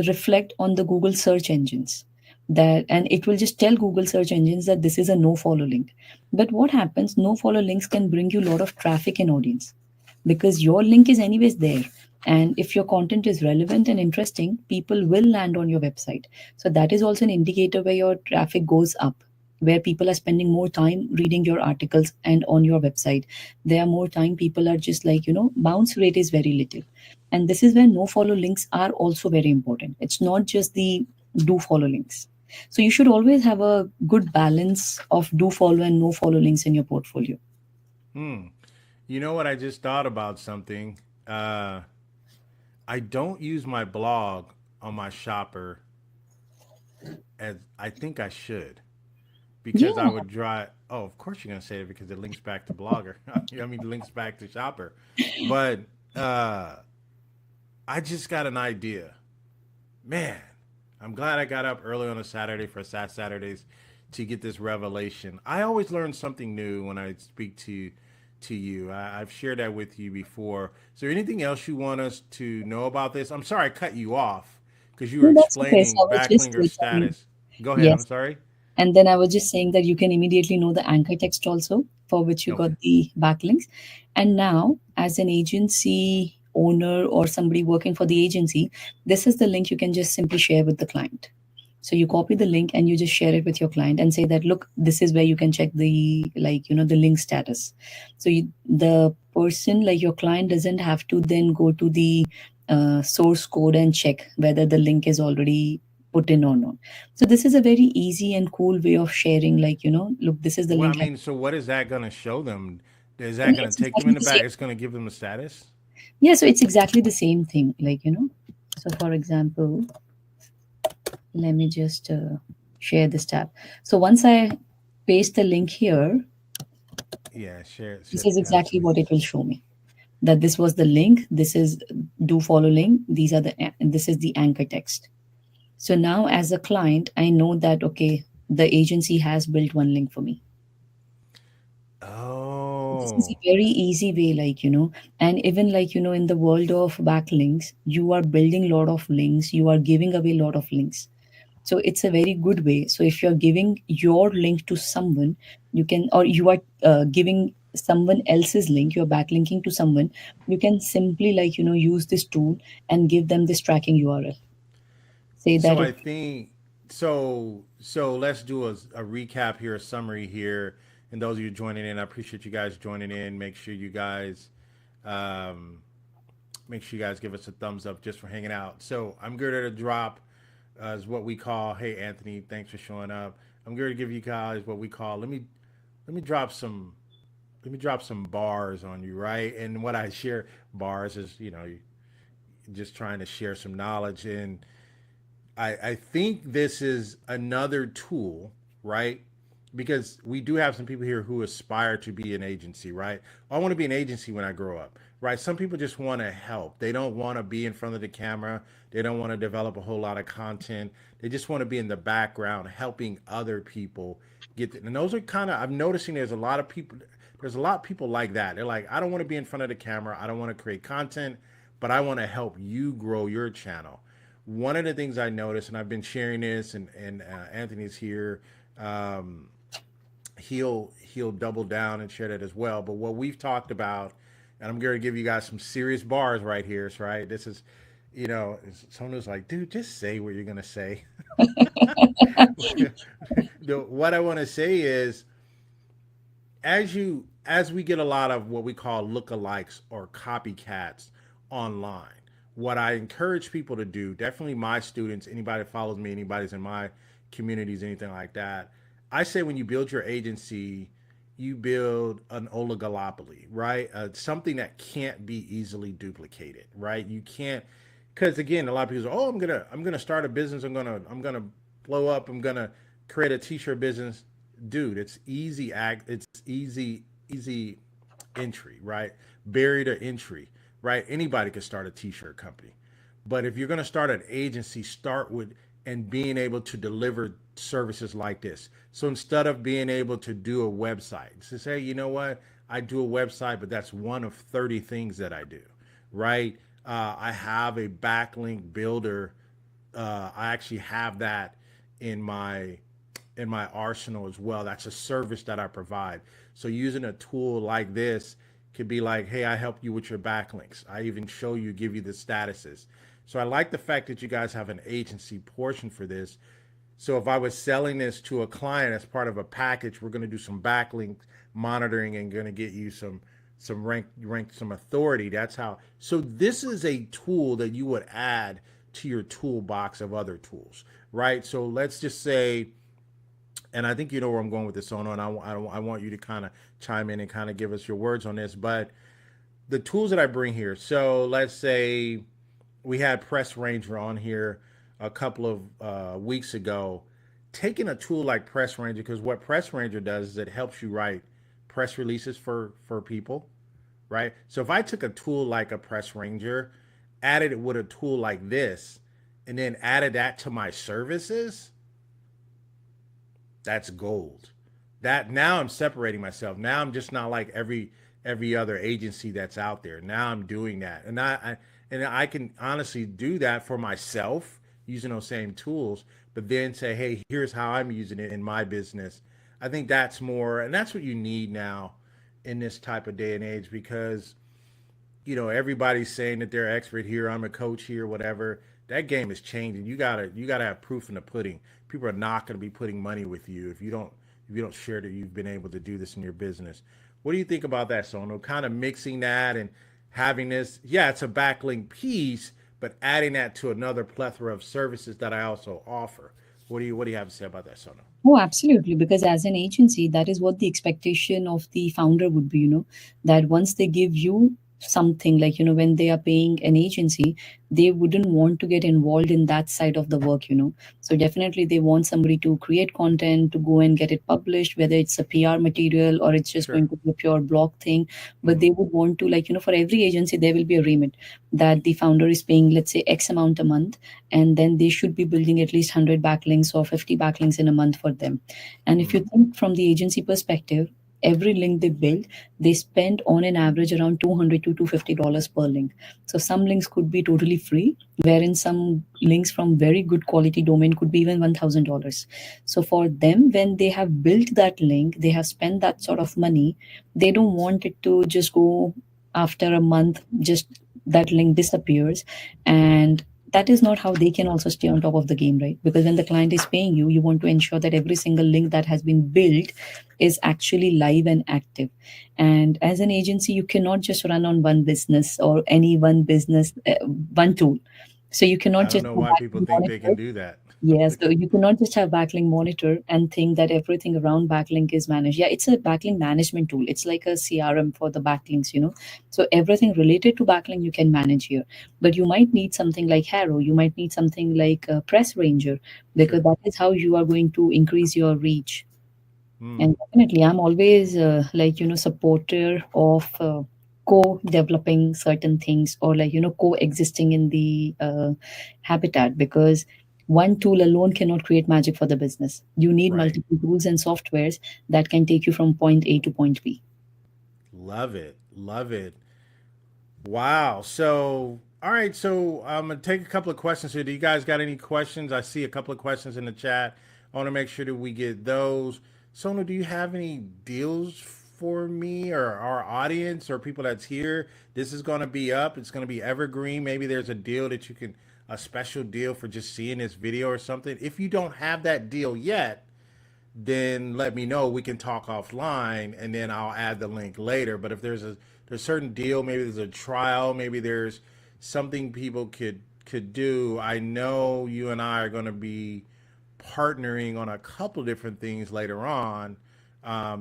reflect on the Google search engines that and it will just tell Google search engines that this is a no follow link. But what happens, no follow links can bring you a lot of traffic and audience because your link is anyways there, and if your content is relevant and interesting, people will land on your website. So that is also an indicator where your traffic goes up, where people are spending more time reading your articles and on your website. There are more time people are just like, bounce rate is very little. And this is where no follow links are also very important. It's not just the do follow links. So you should always have a good balance of do follow and no follow links in your portfolio. hmm. You know what? I just thought about something. Uh, I don't use my blog on my shopper as I think I should because I Yeah. would try. Oh, of course you're gonna say it because it links back to Blogger. I mean, it links back to Shopper. But uh, I just got an idea. Man, I'm glad I got up early on a Saturday for SaaS Saturdays to get this revelation. I always learn something new when I speak to you. I've shared that with you before. Is there anything else you want us to know about this? I'm sorry I cut you off because you were No, that's okay. So explaining I was just backlinker status. Go ahead. I'm yes. sorry. And then I was just saying that you can immediately know the anchor text also for which you got Okay. the backlinks. And now, as an agency owner or somebody working for the agency, this is the link you can just simply share with the client. So you copy the link and you just share it with your client and say that, look, this is where you can check the the link status. So the person, like your client, doesn't have to then go to the source code and check whether the link is already put in or not. So this is a very easy and cool way of sharing, look, this is the Well, I link. mean, so what is that going to show them? Is I that mean, going to it's take them exactly in the the back? same. It's going to give them a status. Yeah, so it's exactly the same thing. So for example, let me just share this tab. So once I paste the link here, Yeah, this share is the tab to exactly me. what it will show me. That this was the link. This is do follow link. These are this is the anchor text. So now as a client, I know that okay, the agency has built one link for me. This is a Oh, very easy way, and even in the world of backlinks, you are building a lot of links, you are giving away a lot of links. So it's a very good way. So if you're giving your link to someone, you can, or you are giving someone else's link, you're backlinking to someone, you can simply use this tool and give them this tracking URL. Say so that, I okay, think so. Let's do a recap here, a summary here, and those of you joining in, I appreciate you guys joining in. Um, make sure you guys give us a thumbs up just for hanging out. So I'm going to drop is what we call. Hey Anthony, thanks for showing up. I'm going to give you guys what we call. Let me drop some bars on you, right? And what I share bars is just trying to share some knowledge. And I think this is another tool, right? Because we do have some people here who aspire to be an agency, right? I want to be an agency when I grow up, right? Some people just want to help. They don't want to be in front of the camera. They don't want to develop a whole lot of content. They just want to be in the background helping other people get and those are kind of I'm noticing there's a lot of people like that. They're like, I don't want to be in front of the camera. I don't want to create content, but I want to help you grow your channel. One of the things I noticed, and I've been sharing this, and Anthony's here, um, he'll double down and share that as well. But what we've talked about, and I'm going to give you guys some serious bars right here. So, right, this is, someone who's like, dude, just say what you're going to say. What I want to say is, as we get a lot of what we call lookalikes or copycats online, what I encourage people to do, definitely my students, anybody that follows me, anybody's in my communities, anything like that, I say when you build your agency, you build an oligopoly, right? Something that can't be easily duplicated, right? You can't, because again, a lot of people say, "Oh, I'm gonna start a business. I'm gonna blow up. I'm gonna create a t-shirt business." Dude, it's easy it's easy entry, right? Barrier to entry, right? Anybody can start a t-shirt company. But if you're going to start an agency, start with and being able to deliver services like this. So instead of being able to do a website, to say, you know what, I do a website, but that's one of 30 things that I do, right? I have a backlink builder. I actually have that in my arsenal as well. That's a service that I provide. So using a tool like this could be like, hey, I help you with your backlinks. I even show you, give you the statuses. So I like the fact that you guys have an agency portion for this. So if I was selling this to a client as part of a package, we're going to do some backlink monitoring and going to get you some rank some authority. That's how. So this is a tool that you would add to your toolbox of other tools, right? So let's just say, and I think you know where I'm going with this, Ono, and I want you to kind of chime in and kind of give us your words on this. But the tools that I bring here, so let's say we had Press Ranger on here a couple of weeks ago, taking a tool like Press Ranger, because what Press Ranger does is it helps you write press releases for people, right? So if I took a tool like a Press Ranger, added it with a tool like this, and then added that to my services, that's gold. That now I'm separating myself. Now I'm just not like every other agency that's out there. Now I'm doing that, and I can honestly do that for myself using those same tools. But then say, hey, here's how I'm using it in my business. I think that's more, and that's what you need now in this type of day and age, because everybody's saying that they're expert here. I'm a coach here, whatever. That game is changing. You gotta have proof in the pudding. People are not going to be putting money with you if you don't share that you've been able to do this in your business. What do you think about that, Sono? Kind of mixing that and having this. Yeah, it's a backlink piece, but adding that to another plethora of services that I also offer. What do you have to say about that, Sono? Oh, absolutely. Because as an agency, that is what the expectation of the founder would be, that once they give you something, like, when they are paying an agency, they wouldn't want to get involved in that side of the work. So definitely they want somebody to create content, to go and get it published, whether it's a PR material or it's just Sure. going to be a pure blog thing. But Mm-hmm. they would want to, like, for every agency, there will be a remit that the founder is paying, let's say, X amount a month, and then they should be building at least 100 backlinks or 50 backlinks in a month for them. And if you Mm-hmm. think from the agency perspective, every link they build, they spend on an average around 200 to $250 per link. So some links could be totally free, wherein some links from very good quality domain could be even $1,000. So for them, when they have built that link, they have spent that sort of money, they don't want it to just go after a month, just that link disappears. And that is not how they can also stay on top of the game, right? Because when the client is paying you, you want to ensure that every single link that has been built is actually live and active. And as an agency, you cannot just run on one business or any one business, one tool. So you cannot I don't just know go why back people and think they can monitor. do that. Yes, so you cannot just have backlink monitor and think that everything around backlink is managed. Yeah, it's a backlink management tool. It's like a CRM for the backlinks. So everything related to backlink you can manage here. But you might need something like Harrow. You might need something like Press Ranger, because Sure. that is how you are going to increase your reach. Mm. And definitely, I'm always like, supporter of co-developing certain things, or like, coexisting in the habitat, because one tool alone cannot create magic for the business. You need Right. multiple tools and softwares that can take you from point A to point B. Love it. Love it. Wow. So, all right. So, I'm gonna take a couple of questions here. Do you guys got any questions? I see a couple of questions in the chat. I want to make sure that we get those. Sonu, do you have any deals for me or our audience or people that's here? This is going to be up. It's going to be evergreen. Maybe there's a deal that you can, a special deal for just seeing this video or something. If you don't have that deal yet, then let me know. We can talk offline, and then I'll add the link later. But if there's a certain deal, maybe there's a trial, maybe there's something people could do. I know you and I are going to be partnering on a couple different things later on.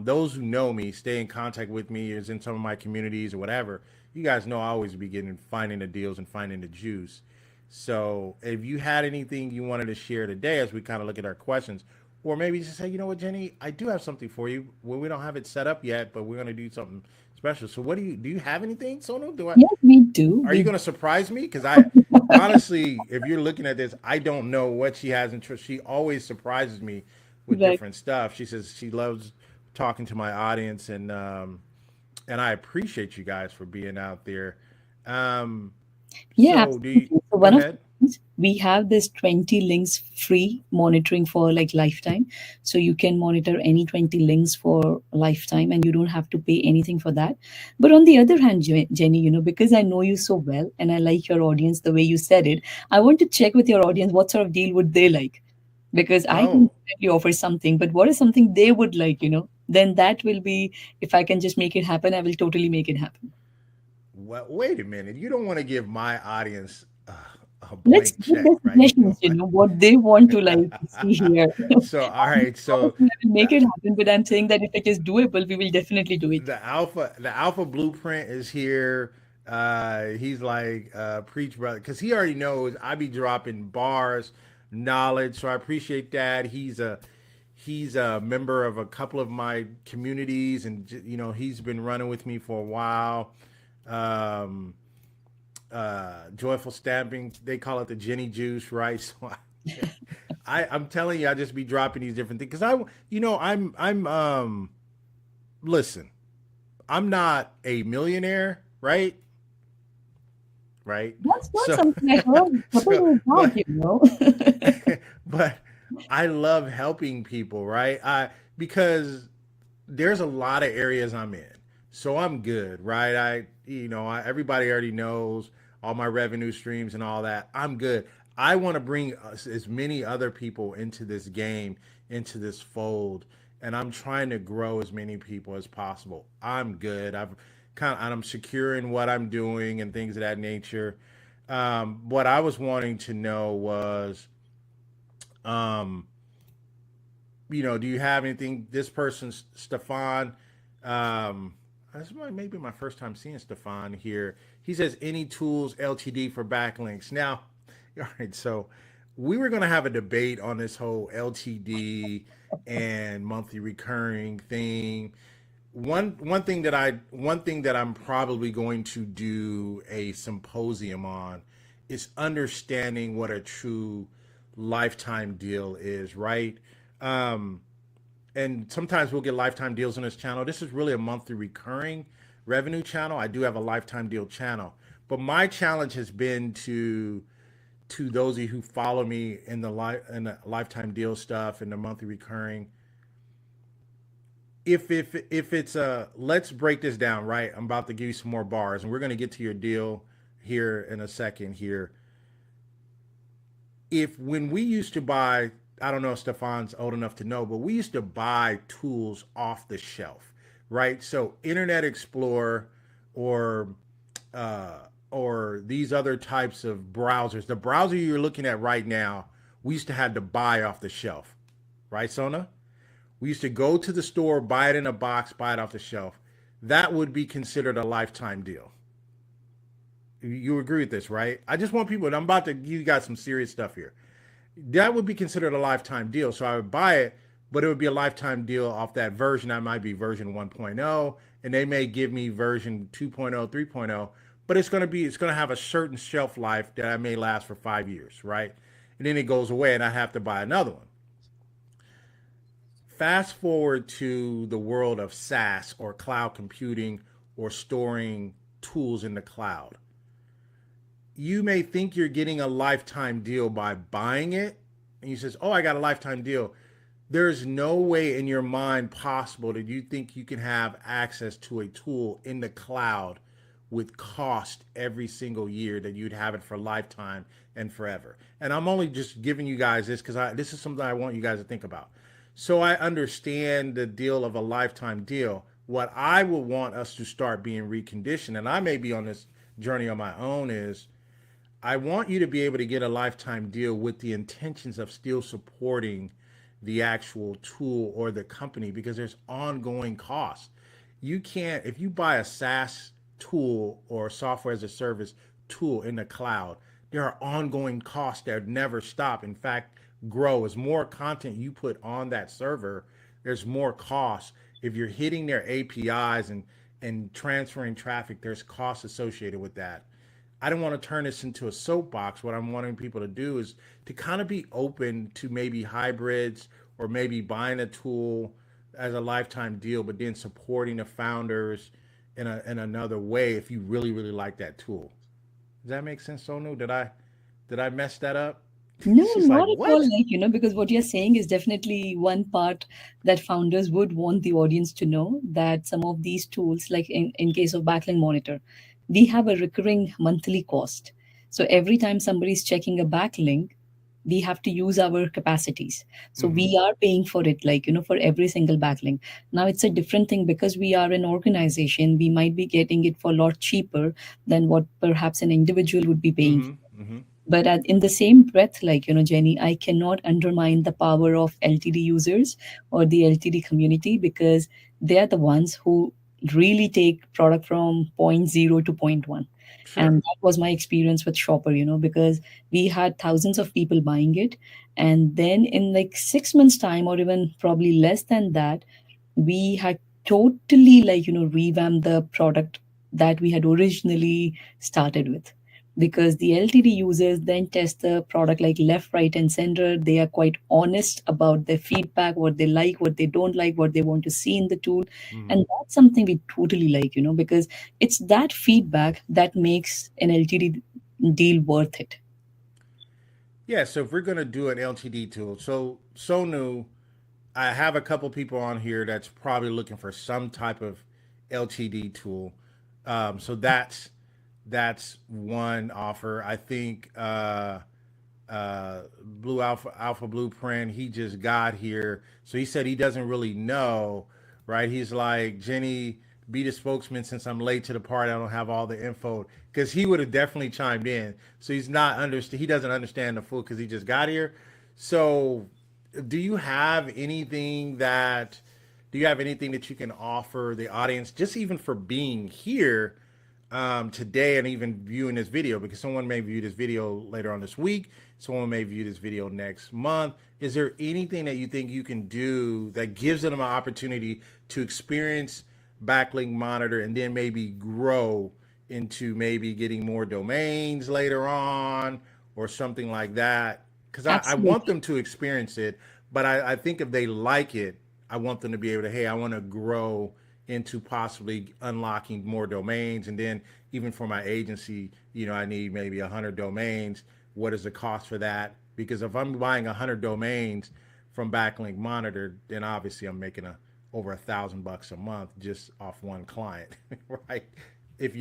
Those who know me, stay in contact with me, is in some of my communities or whatever. You guys know I always be getting finding the deals and finding the juice. So if you had anything you wanted to share today as we kind of look at our questions, or maybe just say, you know what, Jenny, I do have something for you. Well, we don't have it set up yet, but we're going to do something special. So what do you have anything, Sonu? Do I Yes, we do. are you We going to surprise me? Because I honestly, if you're looking at this, I don't know what she has in. She always surprises me with right. different stuff. She says she loves talking to my audience, and I appreciate you guys for being out there. Um, Yeah, so do you absolutely. So go one of the ahead? things we have this 20 links free monitoring for like lifetime. So you can monitor any 20 links for lifetime and you don't have to pay anything for that. But on the other hand, Jenny, because I know you so well and I like your audience the way you said it, I want to check with your audience what sort of deal would they like? Because I can Oh, definitely offer something, but what is something they would like? Then that will be, if I can just make it happen, I will totally make it happen. well, wait a minute. You don't want to give my audience a Let's blank give check, the right? You suggestions, want what they want to like see here. so all right. So Obviously, I will make the it happen, but I'm saying that if it is doable, we will definitely do it. the alpha blueprint is here. He's like preach brother because he already knows I be dropping bars, knowledge. So I appreciate that. He's a member of a couple of my communities, and he's been running with me for a while. Um, Joyful stamping, they call it the Jenny juice, right? So I'm telling you, I just be dropping these different things because I'm listen, I'm not a millionaire, right? Right. That's not So, something I heard a couple so, days back, but, but I love helping people, right? Because there's a lot of areas I'm in, so I'm good, right? Everybody already knows all my revenue streams and all that. I'm good. I want to bring as many other people into this game, into this fold, and I'm trying to grow as many people as possible. I'm good. I'm secure in what I'm doing and things of that nature. What I was wanting to know was, um, do you have anything? This person's Stefan. Um, this might maybe my first time seeing Stefan here. He says any tools LTD for backlinks. Now, all right, so we were going to have a debate on this whole LTD and monthly recurring thing. One thing that I'm probably going to do a symposium on is understanding what a true lifetime deal is, right? Um, and sometimes we'll get lifetime deals on this channel. This is really a monthly recurring revenue channel. I do have a lifetime deal channel, but my challenge has been to those of you who follow me in the lifetime deal stuff and the monthly recurring. If it's a let's break this down, right? I'm about to give you some more bars, and we're going to get to your deal here in a second here. If when we used to buy, I don't know if Stefan's old enough to know, but we used to buy tools off the shelf, right? So Internet Explorer or uh, or these other types of browsers, the browser you're looking at right now, we used to have to buy off the shelf, right, Sona? We used to go to the store, buy it in a box, buy it off the shelf. That would be considered a lifetime deal. You agree with this, right? I just want people, and I'm about to give you guys some serious stuff here. That would be considered a lifetime deal. So I would buy it, but it would be a lifetime deal off that version. That might be version 1.0, and they may give me version 2.0, 3.0, but it's going to have a certain shelf life that I may last for 5 years, right? And then it goes away, and I have to buy another one. Fast forward to the world of SaaS or cloud computing or storing tools in the cloud. You may think you're getting a lifetime deal by buying it, and you says, "Oh, I got a lifetime deal." There's no way in your mind possible that you think you can have access to a tool in the cloud with cost every single year that you'd have it for lifetime and forever. And I'm only just giving you guys this because this is something I want you guys to think about. So I understand the deal of a lifetime deal. What I would want us to start being reconditioned, and I may be on this journey on my own, is I want you to be able to get a lifetime deal with the intentions of still supporting the actual tool or the company because there's ongoing costs. You can't, if you buy a SaaS tool or software as a service tool in the cloud, there are ongoing costs that never stop. In fact, grow. As more content you put on that server, there's more costs. If you're hitting their APIs and transferring traffic, there's costs associated with that. I don't want to turn this into a soapbox. What I'm wanting people to do is to kind of be open to maybe hybrids or maybe buying a tool as a lifetime deal, but then supporting the founders in another way if you really really like that tool. Does that make sense, Sonu? Did I mess that up? No, She's like, not at all. what? Because what you're saying is definitely one part that founders would want the audience to know, that some of these tools, like in case of Backlink Monitor, we have a recurring monthly cost. So every time somebody's checking a backlink, we have to use our capacities. So Mm-hmm. we are paying for it, for every single backlink. Now it's a different thing because we are an organization. We might be getting it for a lot cheaper than what perhaps an individual would be paying. Mm-hmm. Mm-hmm. But in the same breath, Jenny, I cannot undermine the power of LTD users or the LTD community, because they are the ones who really take product from point zero to point one. Sure. And that was my experience with Shopper, because we had thousands of people buying it. And then in like 6 months' time, or even probably less than that, we had totally revamped the product that we had originally started with, because the LTD users then test the product like left, right, and center. They are quite honest about their feedback, what they like, what they don't like, what they want to see in the tool. Mm-hmm. And that's something we totally like, because it's that feedback that makes an LTD deal worth it. Yeah. So if we're gonna do an LTD tool, so Sonu, I have a couple people on here that's probably looking for some type of LTD tool. So that's one offer. I think Blue Alpha Blueprint. He just got here, so he said he doesn't really know. Right? He's like, Jenny, be the spokesman since I'm late to the party. I don't have all the info because he would have definitely chimed in. So he's not understand. He doesn't understand the full because he just got here. So do you have anything that you can offer the audience, just even for being here today and even viewing this video? Because someone may view this video later on this week, someone may view this video next month. Is there anything that you think you can do that gives them an opportunity to experience Backlink Monitor and then maybe grow into maybe getting more domains later on or something like that? Because I want Absolutely. them to experience it, but I think if they like it, I want them to be able to, hey, I want to grow into possibly unlocking more domains. And then even for my agency, I need maybe 100 domains. What is the cost for that? Because if I'm buying 100 domains from Backlink Monitor, then obviously I'm making over $1,000 a month just off one client, right? If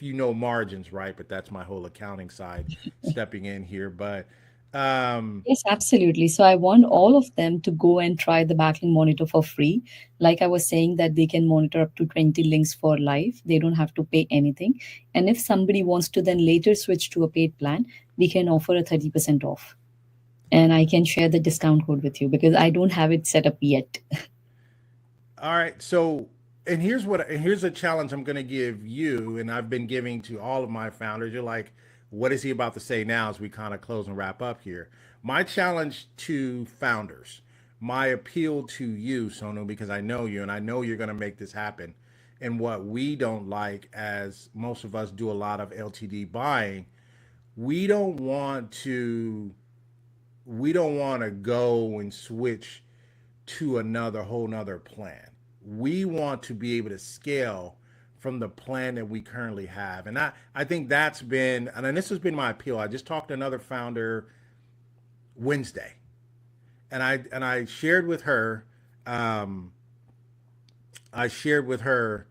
you know margins, right? But that's my whole accounting side stepping in here. But um, Yes, absolutely. So I want all of them to go and try the backlink monitor for free. Like I was saying, that they can monitor up to 20 links for life. They don't have to pay anything. And if somebody wants to then later switch to a paid plan, we can offer a 30% off. And I can share the discount code with you because I don't have it set up yet. all right. So, and here's a challenge I'm going to give you, and I've been giving to all of my founders. You're like, what is he about to say now as we kind of close and wrap up here? My challenge to founders, my appeal to you, Sonu, because I know you and I know you're going to make this happen. And what we don't like, as most of us do a lot of LTD buying, we don't want to we don't want to go and switch to another whole nother plan. We want to be able to scale from the plan that we currently have. And I think that's been, and this has been my appeal. I just talked to another founder Wednesday, and I shared with her, um, I shared with her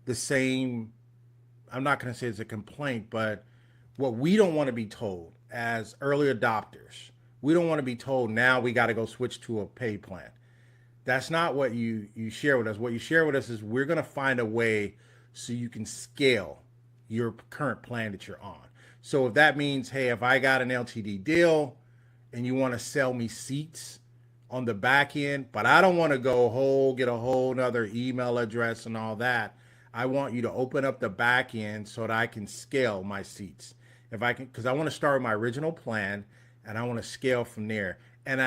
the same. I'm not going to say it's a complaint, but what we don't want to be told as early adopters, we don't want to be told now we got to go switch to a pay plan. That's not what you share with us. What you share with us is we're going to find a way so you can scale your current plan that you're on. So if that means, hey, if I got an LTD deal and you want to sell me seats on the back end, but I don't want to go get a whole nother email address and all that. I want you to open up the back end so that I can scale my seats. If I can, because I want to start with my original plan and I want to scale from there. And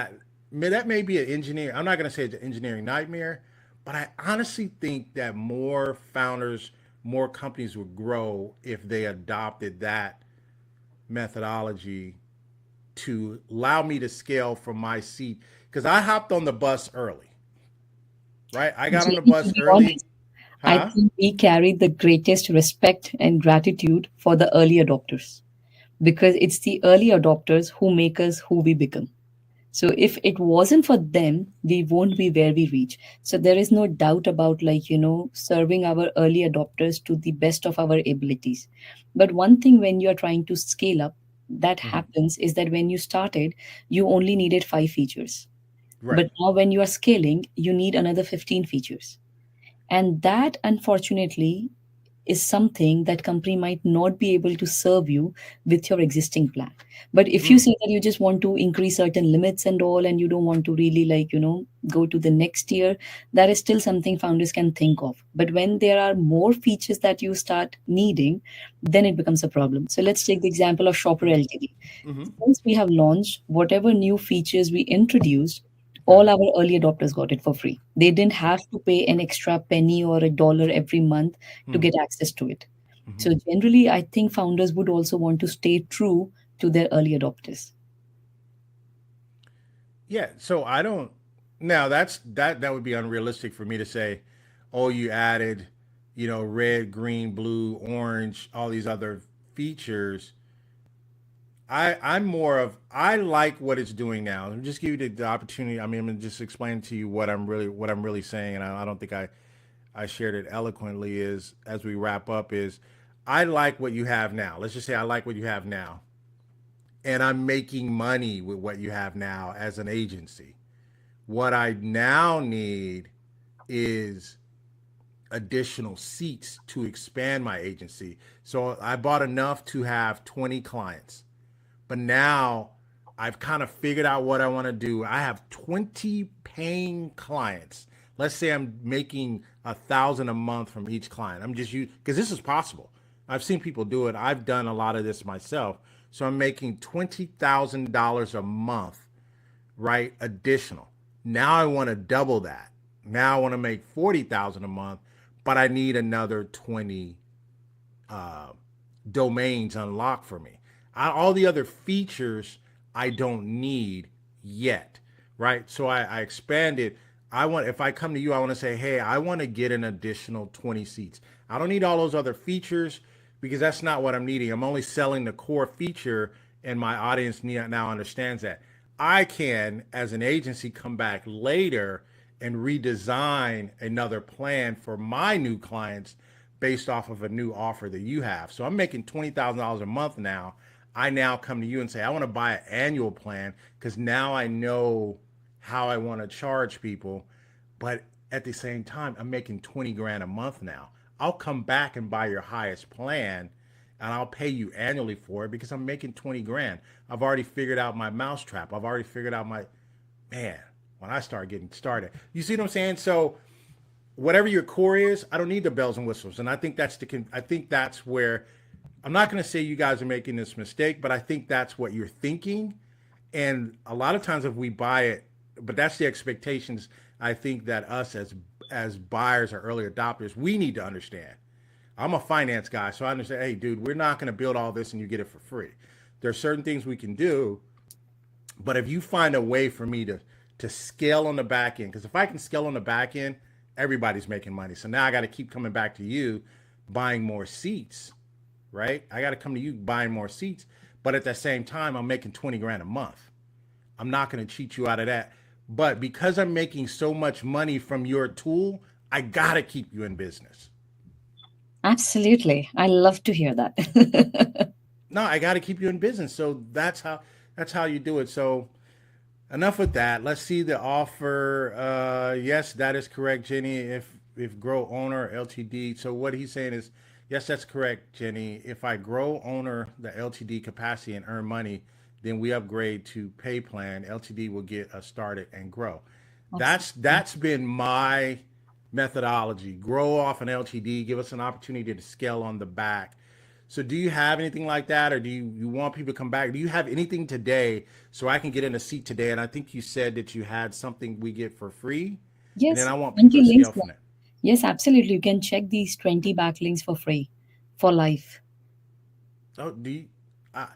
that may be an engineer. I'm not going to say it's an engineering nightmare, but I honestly think that more founders, more companies would grow if they adopted that methodology to allow me to scale from my seat because I hopped on the bus early, right? I got on the Jamie, to bus be early, honest, I huh? think we carry the greatest respect and gratitude for the early adopters because it's the early adopters who make us who we become. So if it wasn't for them, we won't be where we reach. So there is no doubt about, like, serving our early adopters to the best of our abilities. But one thing when you are trying to scale up, that Mm-hmm. happens is that when you started, you only needed 5 features. Right. But now when you are scaling, you need another 15 features. And that, unfortunately, is something that company might not be able to serve you with your existing plan. But if you Mm. say that you just want to increase certain limits and all, and you don't want to really, like, go to the next year, that is still something founders can think of. But when there are more features that you start needing, then it becomes a problem. So let's take the example of Shopper Ltd. Mm-hmm. Since we have launched whatever new features we introduced, Yeah. all our early adopters got it for free. They didn't have to pay an extra penny or a dollar every month to Mm-hmm. get access to it. Mm-hmm. So generally, I think founders would also want to stay true to their early adopters. Yeah. So I don't. Now that would be unrealistic for me to say, oh, you added, red, green, blue, orange, all these other features. I'm more of I like what it's doing now. Let me just give you the opportunity. I mean, I'm gonna just explain to you what I'm really saying, and I don't think I shared it eloquently. Is as we wrap up is I like what you have now. Let's just say I like what you have now, and I'm making money with what you have now as an agency. What I now need is additional seats to expand my agency. So I bought enough to have 20 clients. But now I've kind of figured out what I want to do. I have 20 paying clients. Let's say I'm making 1,000 a month from each client. I'm just using because this is possible. I've seen people do it. I've done a lot of this myself. So I'm making $20,000 a month, right? Additional. Now I want to double that. Now I want to make 40,000 a month, but I need another 20 uh, domains unlocked for me. All the other features I don't need yet, right? So I expanded. If I come to you, I want to say, hey, I want to get an additional 20 seats. I don't need all those other features because that's not what I'm needing. I'm only selling the core feature, and my audience now understands that. I can, as an agency, come back later and redesign another plan for my new clients based off of a new offer that you have. So I'm making $20,000 a month now. I now come to you and say, I want to buy an annual plan because now I know how I want to charge people. But at the same time, I'm making 20 grand a month now. I'll come back and buy your highest plan and I'll pay you annually for it because I'm making 20 grand. I've already figured out my mousetrap. I've already figured out man, when I start getting started. You see what I'm saying? So whatever your core is, I don't need the bells and whistles. And I think that's where I'm not going to say you guys are making this mistake, but I think that's what you're thinking. And a lot of times if we buy it, but that's the expectations I think that us as buyers or early adopters, we need to understand. I'm a finance guy, so I understand, hey dude, we're not going to build all this and you get it for free. There are certain things we can do, but if you find a way for me to scale on the back end, because if I can scale on the back end, everybody's making money. So now I got to keep coming back to you, buying more seats, right? I got to come to you buying more seats, but at the same time, I'm making 20 grand a month. I'm not going to cheat you out of that. But because I'm making so much money from your tool, I got to keep you in business. Absolutely. I love to hear that. No, I got to keep you in business. So that's how you do it. So enough with that. Let's see the offer. Yes, that is correct, Jenny. If grow owner LTD. So what he's saying is, Yes, that's correct, Jenny. If I grow owner the LTD capacity and earn money, then we upgrade to pay plan. LTD will get us started and grow. Absolutely. That's been my methodology. Grow off an LTD, give us an opportunity to scale on the back. So do you have anything like that, or do you want people to come back? Do you have anything today so I can get in a seat today? And I think you said that you had something we get for free, and then Yes, I want people 20 to links scale there. from that. Yes, absolutely. You can check these 20 backlinks for free for life. Oh, uh,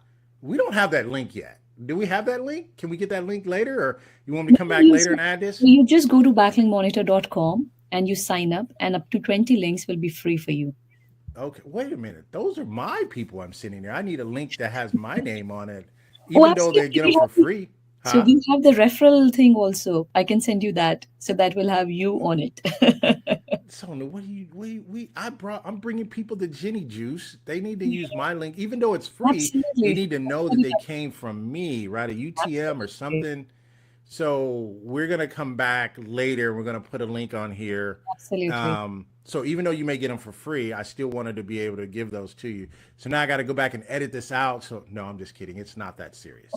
we don't have that link yet. Do we have that link? Can we get that link later, or you want me to No, come no, back you, later and add this? you just go to backlinkmonitor.com and you sign up, and up to 20 links will be free for you. Okay, wait a minute. Those are my people I'm sitting there. I need a link that has my name on it, Oh, even though they absolutely. get them for free. So Huh? we have the referral thing also. I can send you that. So that will have you on it. Sona, what do you I'm bringing people to Jenny Juice. They need to use my link, even though it's free. They Absolutely. need to know that they came from me, right? A UTM or Absolutely. something. So we're gonna come back later. We're gonna put a link on here. Absolutely. So even though you may get them for free, I still wanted to be able to give those to you. So now I got to go back and edit this out. So no, I'm just kidding. It's not that serious.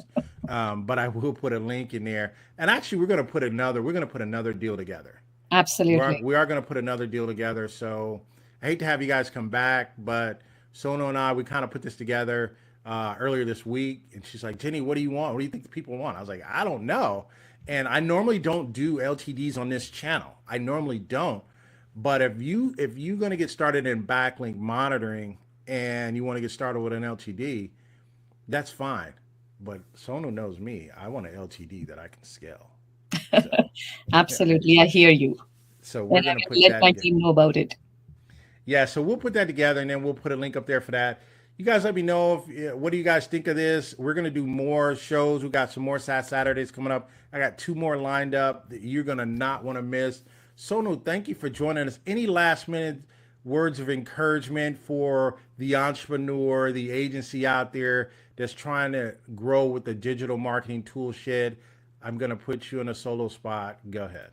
But I will put a link in there. And actually, we're gonna put another deal together. Absolutely. We are going to put another deal together. So I hate to have you guys come back, but Sono and I, we kind of put this together earlier this week. And she's like, Jenny, what do you want? What do you think the people want? I was like, I don't know. And I normally don't do LTDs on this channel. I normally don't. But if you're going to get started in backlink monitoring and you want to get started with an LTD, that's fine. But Sono knows me. I want an LTD that I can scale. So Absolutely. I hear you. so And we're I going to will put let that my together. team know about it. Yeah, so we'll put that together and then we'll put a link up there for that. You guys let me know if what do you guys think of this? We're gonna do more shows. We got some more Saturdays coming up. I got two more lined up that you're gonna not want to miss. Sonu, thank you for joining us. Any last minute words of encouragement for the entrepreneur, the agency out there that's trying to grow with the digital marketing tool shed? I'm gonna put you in a solo spot. Go ahead.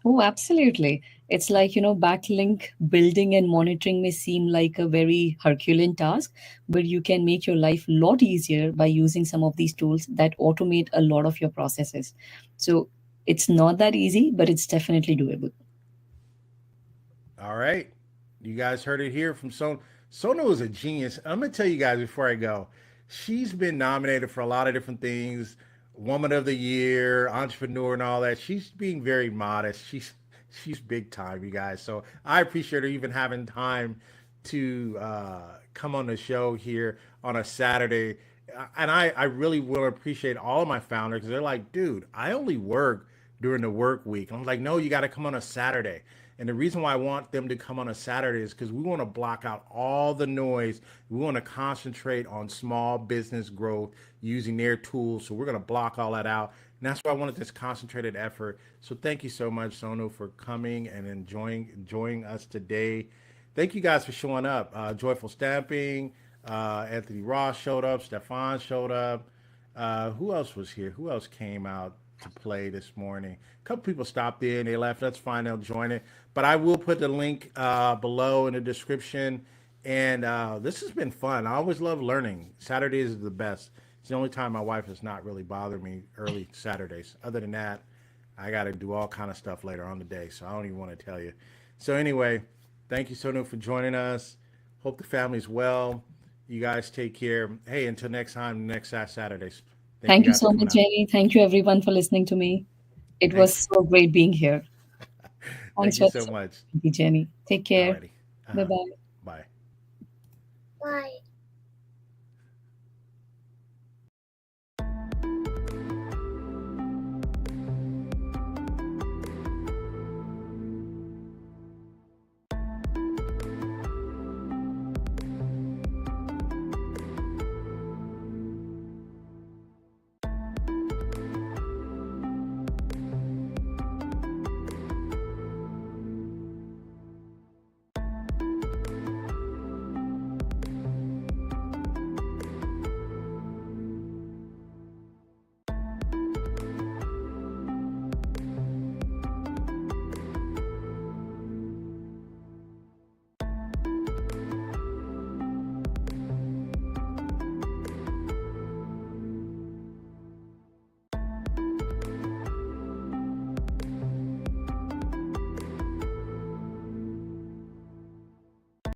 Oh, absolutely. It's like, backlink building and monitoring may seem like a very Herculean task, but you can make your life a lot easier by using some of these tools that automate a lot of your processes. So it's not that easy, but it's definitely doable. All right. You guys heard it here from Son. Sono is a genius. I'm going to tell you guys before I go, she's been nominated for a lot of different things, Woman of the Year, Entrepreneur, and all that. She's being very modest. She's big time, you guys. So I appreciate her even having time to come on the show here on a Saturday. And I really will appreciate all of my founders because they're like, dude, I only work during the work week. I'm like, no, you got to come on a Saturday. And the reason why I want them to come on a Saturday is because we want to block out all the noise. We want to concentrate on small business growth using their tools. So we're going to block all that out. And that's why I wanted this concentrated effort. So thank you so much, Sonu, for coming and enjoying us today. Thank you guys for showing up. Joyful Stamping, Anthony Ross showed up. Stefan showed up. Who else was here? Who else came out to play this morning? A couple people stopped in. They left. That's fine. They'll join it. But I will put the link below in the description. And this has been fun. I always love learning. Saturdays is the best. It's the only time my wife has not really bothered me early Saturdays. Other than that, I got to do all kind of stuff later on the day. So I don't even want to tell you. So anyway, thank you, Sonu, for joining us. Hope the family's well. You guys take care. Hey, until next time, next Saturdays. Thank you Thank you guys for so coming much, out. Jenny. Thank you, everyone, for listening to me. It was Thanks. so great being here. Thanks Thank for you so listening, much. Jenny. Take care. Alrighty. Bye bye. Bye. Bye.